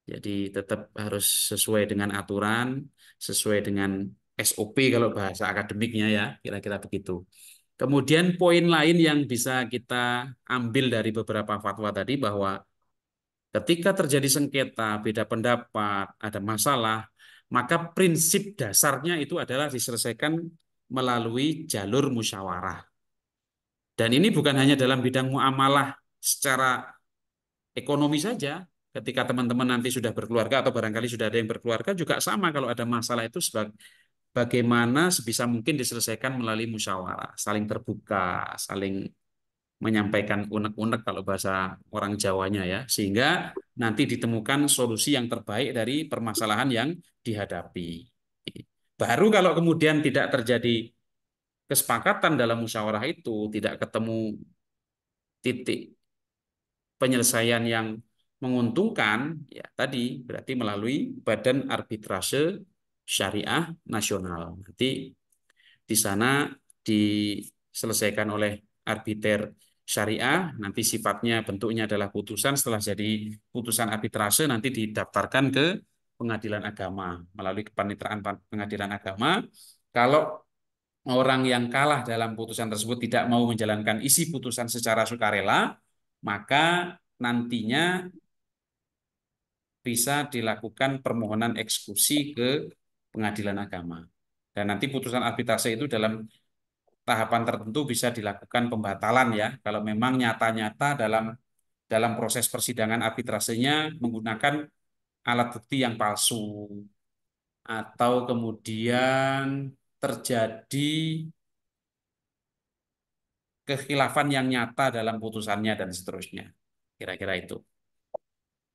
Jadi tetap harus sesuai dengan aturan, sesuai dengan SOP kalau bahasa akademiknya ya, kira-kira begitu. Kemudian poin lain yang bisa kita ambil dari beberapa fatwa tadi, bahwa ketika terjadi sengketa, beda pendapat, ada masalah, maka prinsip dasarnya itu adalah diselesaikan melalui jalur musyawarah. Dan ini bukan hanya dalam bidang muamalah secara ekonomi saja. Ketika teman-teman nanti sudah berkeluarga atau barangkali sudah ada yang berkeluarga juga sama, kalau ada masalah itu bagaimana sebisa mungkin diselesaikan melalui musyawarah, saling terbuka, saling menyampaikan unek-unek kalau bahasa orang Jawanya ya, sehingga nanti ditemukan solusi yang terbaik dari permasalahan yang dihadapi. Baru kalau kemudian tidak terjadi kesepakatan dalam musyawarah itu, tidak ketemu titik penyelesaian yang menguntungkan, ya tadi berarti melalui Badan Arbitrase Syariah Nasional. Nanti di sana diselesaikan oleh arbiter syariah, nanti sifatnya bentuknya adalah putusan, setelah jadi putusan arbitrase nanti didaftarkan ke pengadilan agama melalui kepaniteraan pengadilan agama. Kalau orang yang kalah dalam putusan tersebut tidak mau menjalankan isi putusan secara sukarela, maka nantinya bisa dilakukan permohonan eksekusi ke pengadilan agama. Dan nanti putusan arbitrase itu dalam tahapan tertentu bisa dilakukan pembatalan ya, kalau memang nyata-nyata dalam proses persidangan arbitrasenya menggunakan alat bukti yang palsu, atau kemudian terjadi kekhilafan yang nyata dalam putusannya dan seterusnya. Kira-kira itu.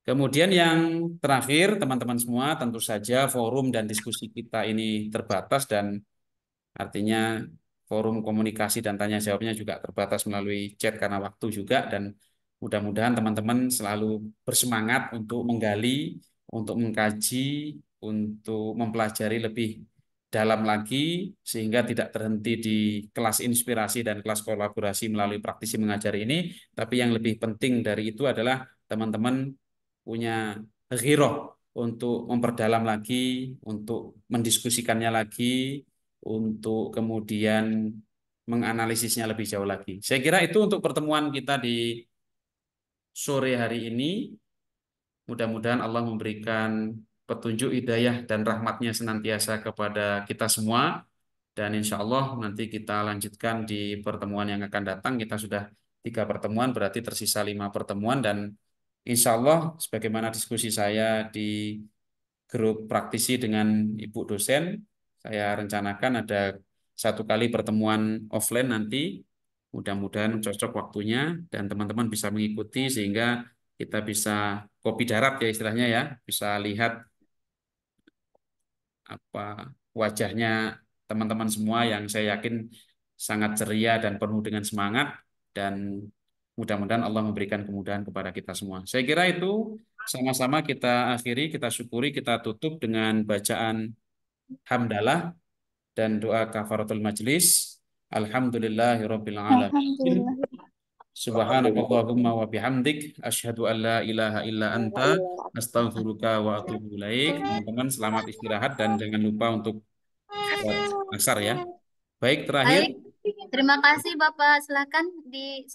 Kemudian yang terakhir, teman-teman semua, tentu saja forum dan diskusi kita ini terbatas, dan artinya forum komunikasi dan tanya jawabnya juga terbatas melalui chat karena waktu juga, dan mudah-mudahan teman-teman selalu bersemangat untuk menggali, untuk mengkaji, untuk mempelajari lebih dalam lagi sehingga tidak terhenti di kelas inspirasi dan kelas kolaborasi melalui praktisi mengajar ini, tapi yang lebih penting dari itu adalah teman-teman punya ghiroh untuk memperdalam lagi, untuk mendiskusikannya lagi, untuk kemudian menganalisisnya lebih jauh lagi. Saya kira itu untuk pertemuan kita di sore hari ini. Mudah-mudahan Allah memberikan petunjuk hidayah dan rahmatnya senantiasa kepada kita semua. Dan insya Allah nanti kita lanjutkan di pertemuan yang akan datang. Kita sudah 3 pertemuan, berarti tersisa 5 pertemuan. Dan insya Allah sebagaimana diskusi saya di grup praktisi dengan Ibu dosen, saya rencanakan ada 1 kali pertemuan offline nanti. Mudah-mudahan cocok waktunya dan teman-teman bisa mengikuti sehingga kita bisa kopi darat ya istilahnya ya, bisa lihat apa wajahnya teman-teman semua yang saya yakin sangat ceria dan penuh dengan semangat, dan mudah-mudahan Allah memberikan kemudahan kepada kita semua. Saya kira itu sama-sama kita akhiri, kita syukuri, kita tutup dengan bacaan hamdalah dan doa kafaratul majlis. Alhamdulillahirabbil alamin. Alhamdulillah. Subhanakallahumma wa bihamdik asyhadu an la ilaha illa anta astaghfiruka wa atubu ilaik. Teman-teman selamat istirahat dan jangan lupa untuk sholat asar ya. Baik, terakhir Baik, terima kasih Bapak. Silakan di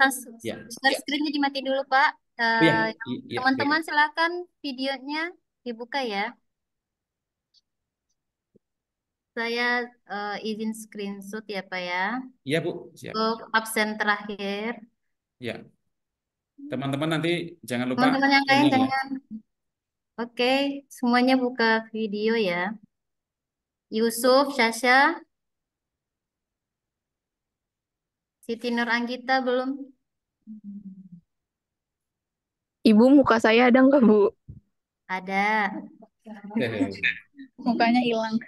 ya. share screen-nya dimati dulu Pak. Iya, Teman-teman silakan videonya dibuka ya. Saya izin screenshot ya Pak ya. Iya Bu, siap. Untuk absen terakhir. Ya. Teman-teman nanti jangan lupa Teman-teman yang lain channel ya. jangan. Oke, semuanya buka video ya. Yusuf, Syasha, Siti Nur Anggita belum? Ibu, muka saya ada nggak, Bu? Ada. Mukanya hilang.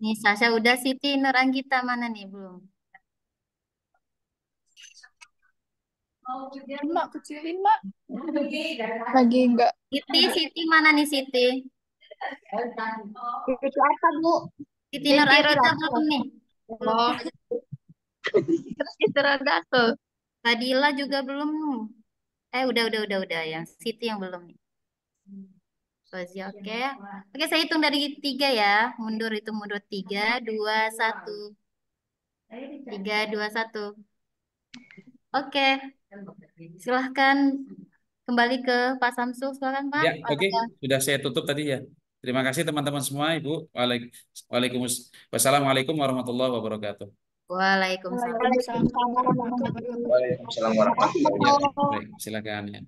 Nih Syasha udah, Siti Nur Anggita mana nih belum? Mak, kecilin, Mak. Lagi enggak. Siti mana nih Siti? Itu apa, Bu? Siti Nur Anggita belum nih? Oh. Terus Rodato. Fadila juga belum. Udah. Yang Siti yang belum nih. Fauzi, oke. Oke, saya hitung dari 3 ya. Mundur 3, 2, 1. 3, 2, 1. Oke. Silahkan kembali ke Pak Samsul. Silahkan Pak. Ya, oke. Sudah saya tutup tadi ya. Terima kasih teman-teman semua, Ibu. Wassalamualaikum warahmatullahi wabarakatuh. Waalaikumsalam. Waalaikumsalam warahmatullahi wabarakatuh. Ya, baik, silakan ya.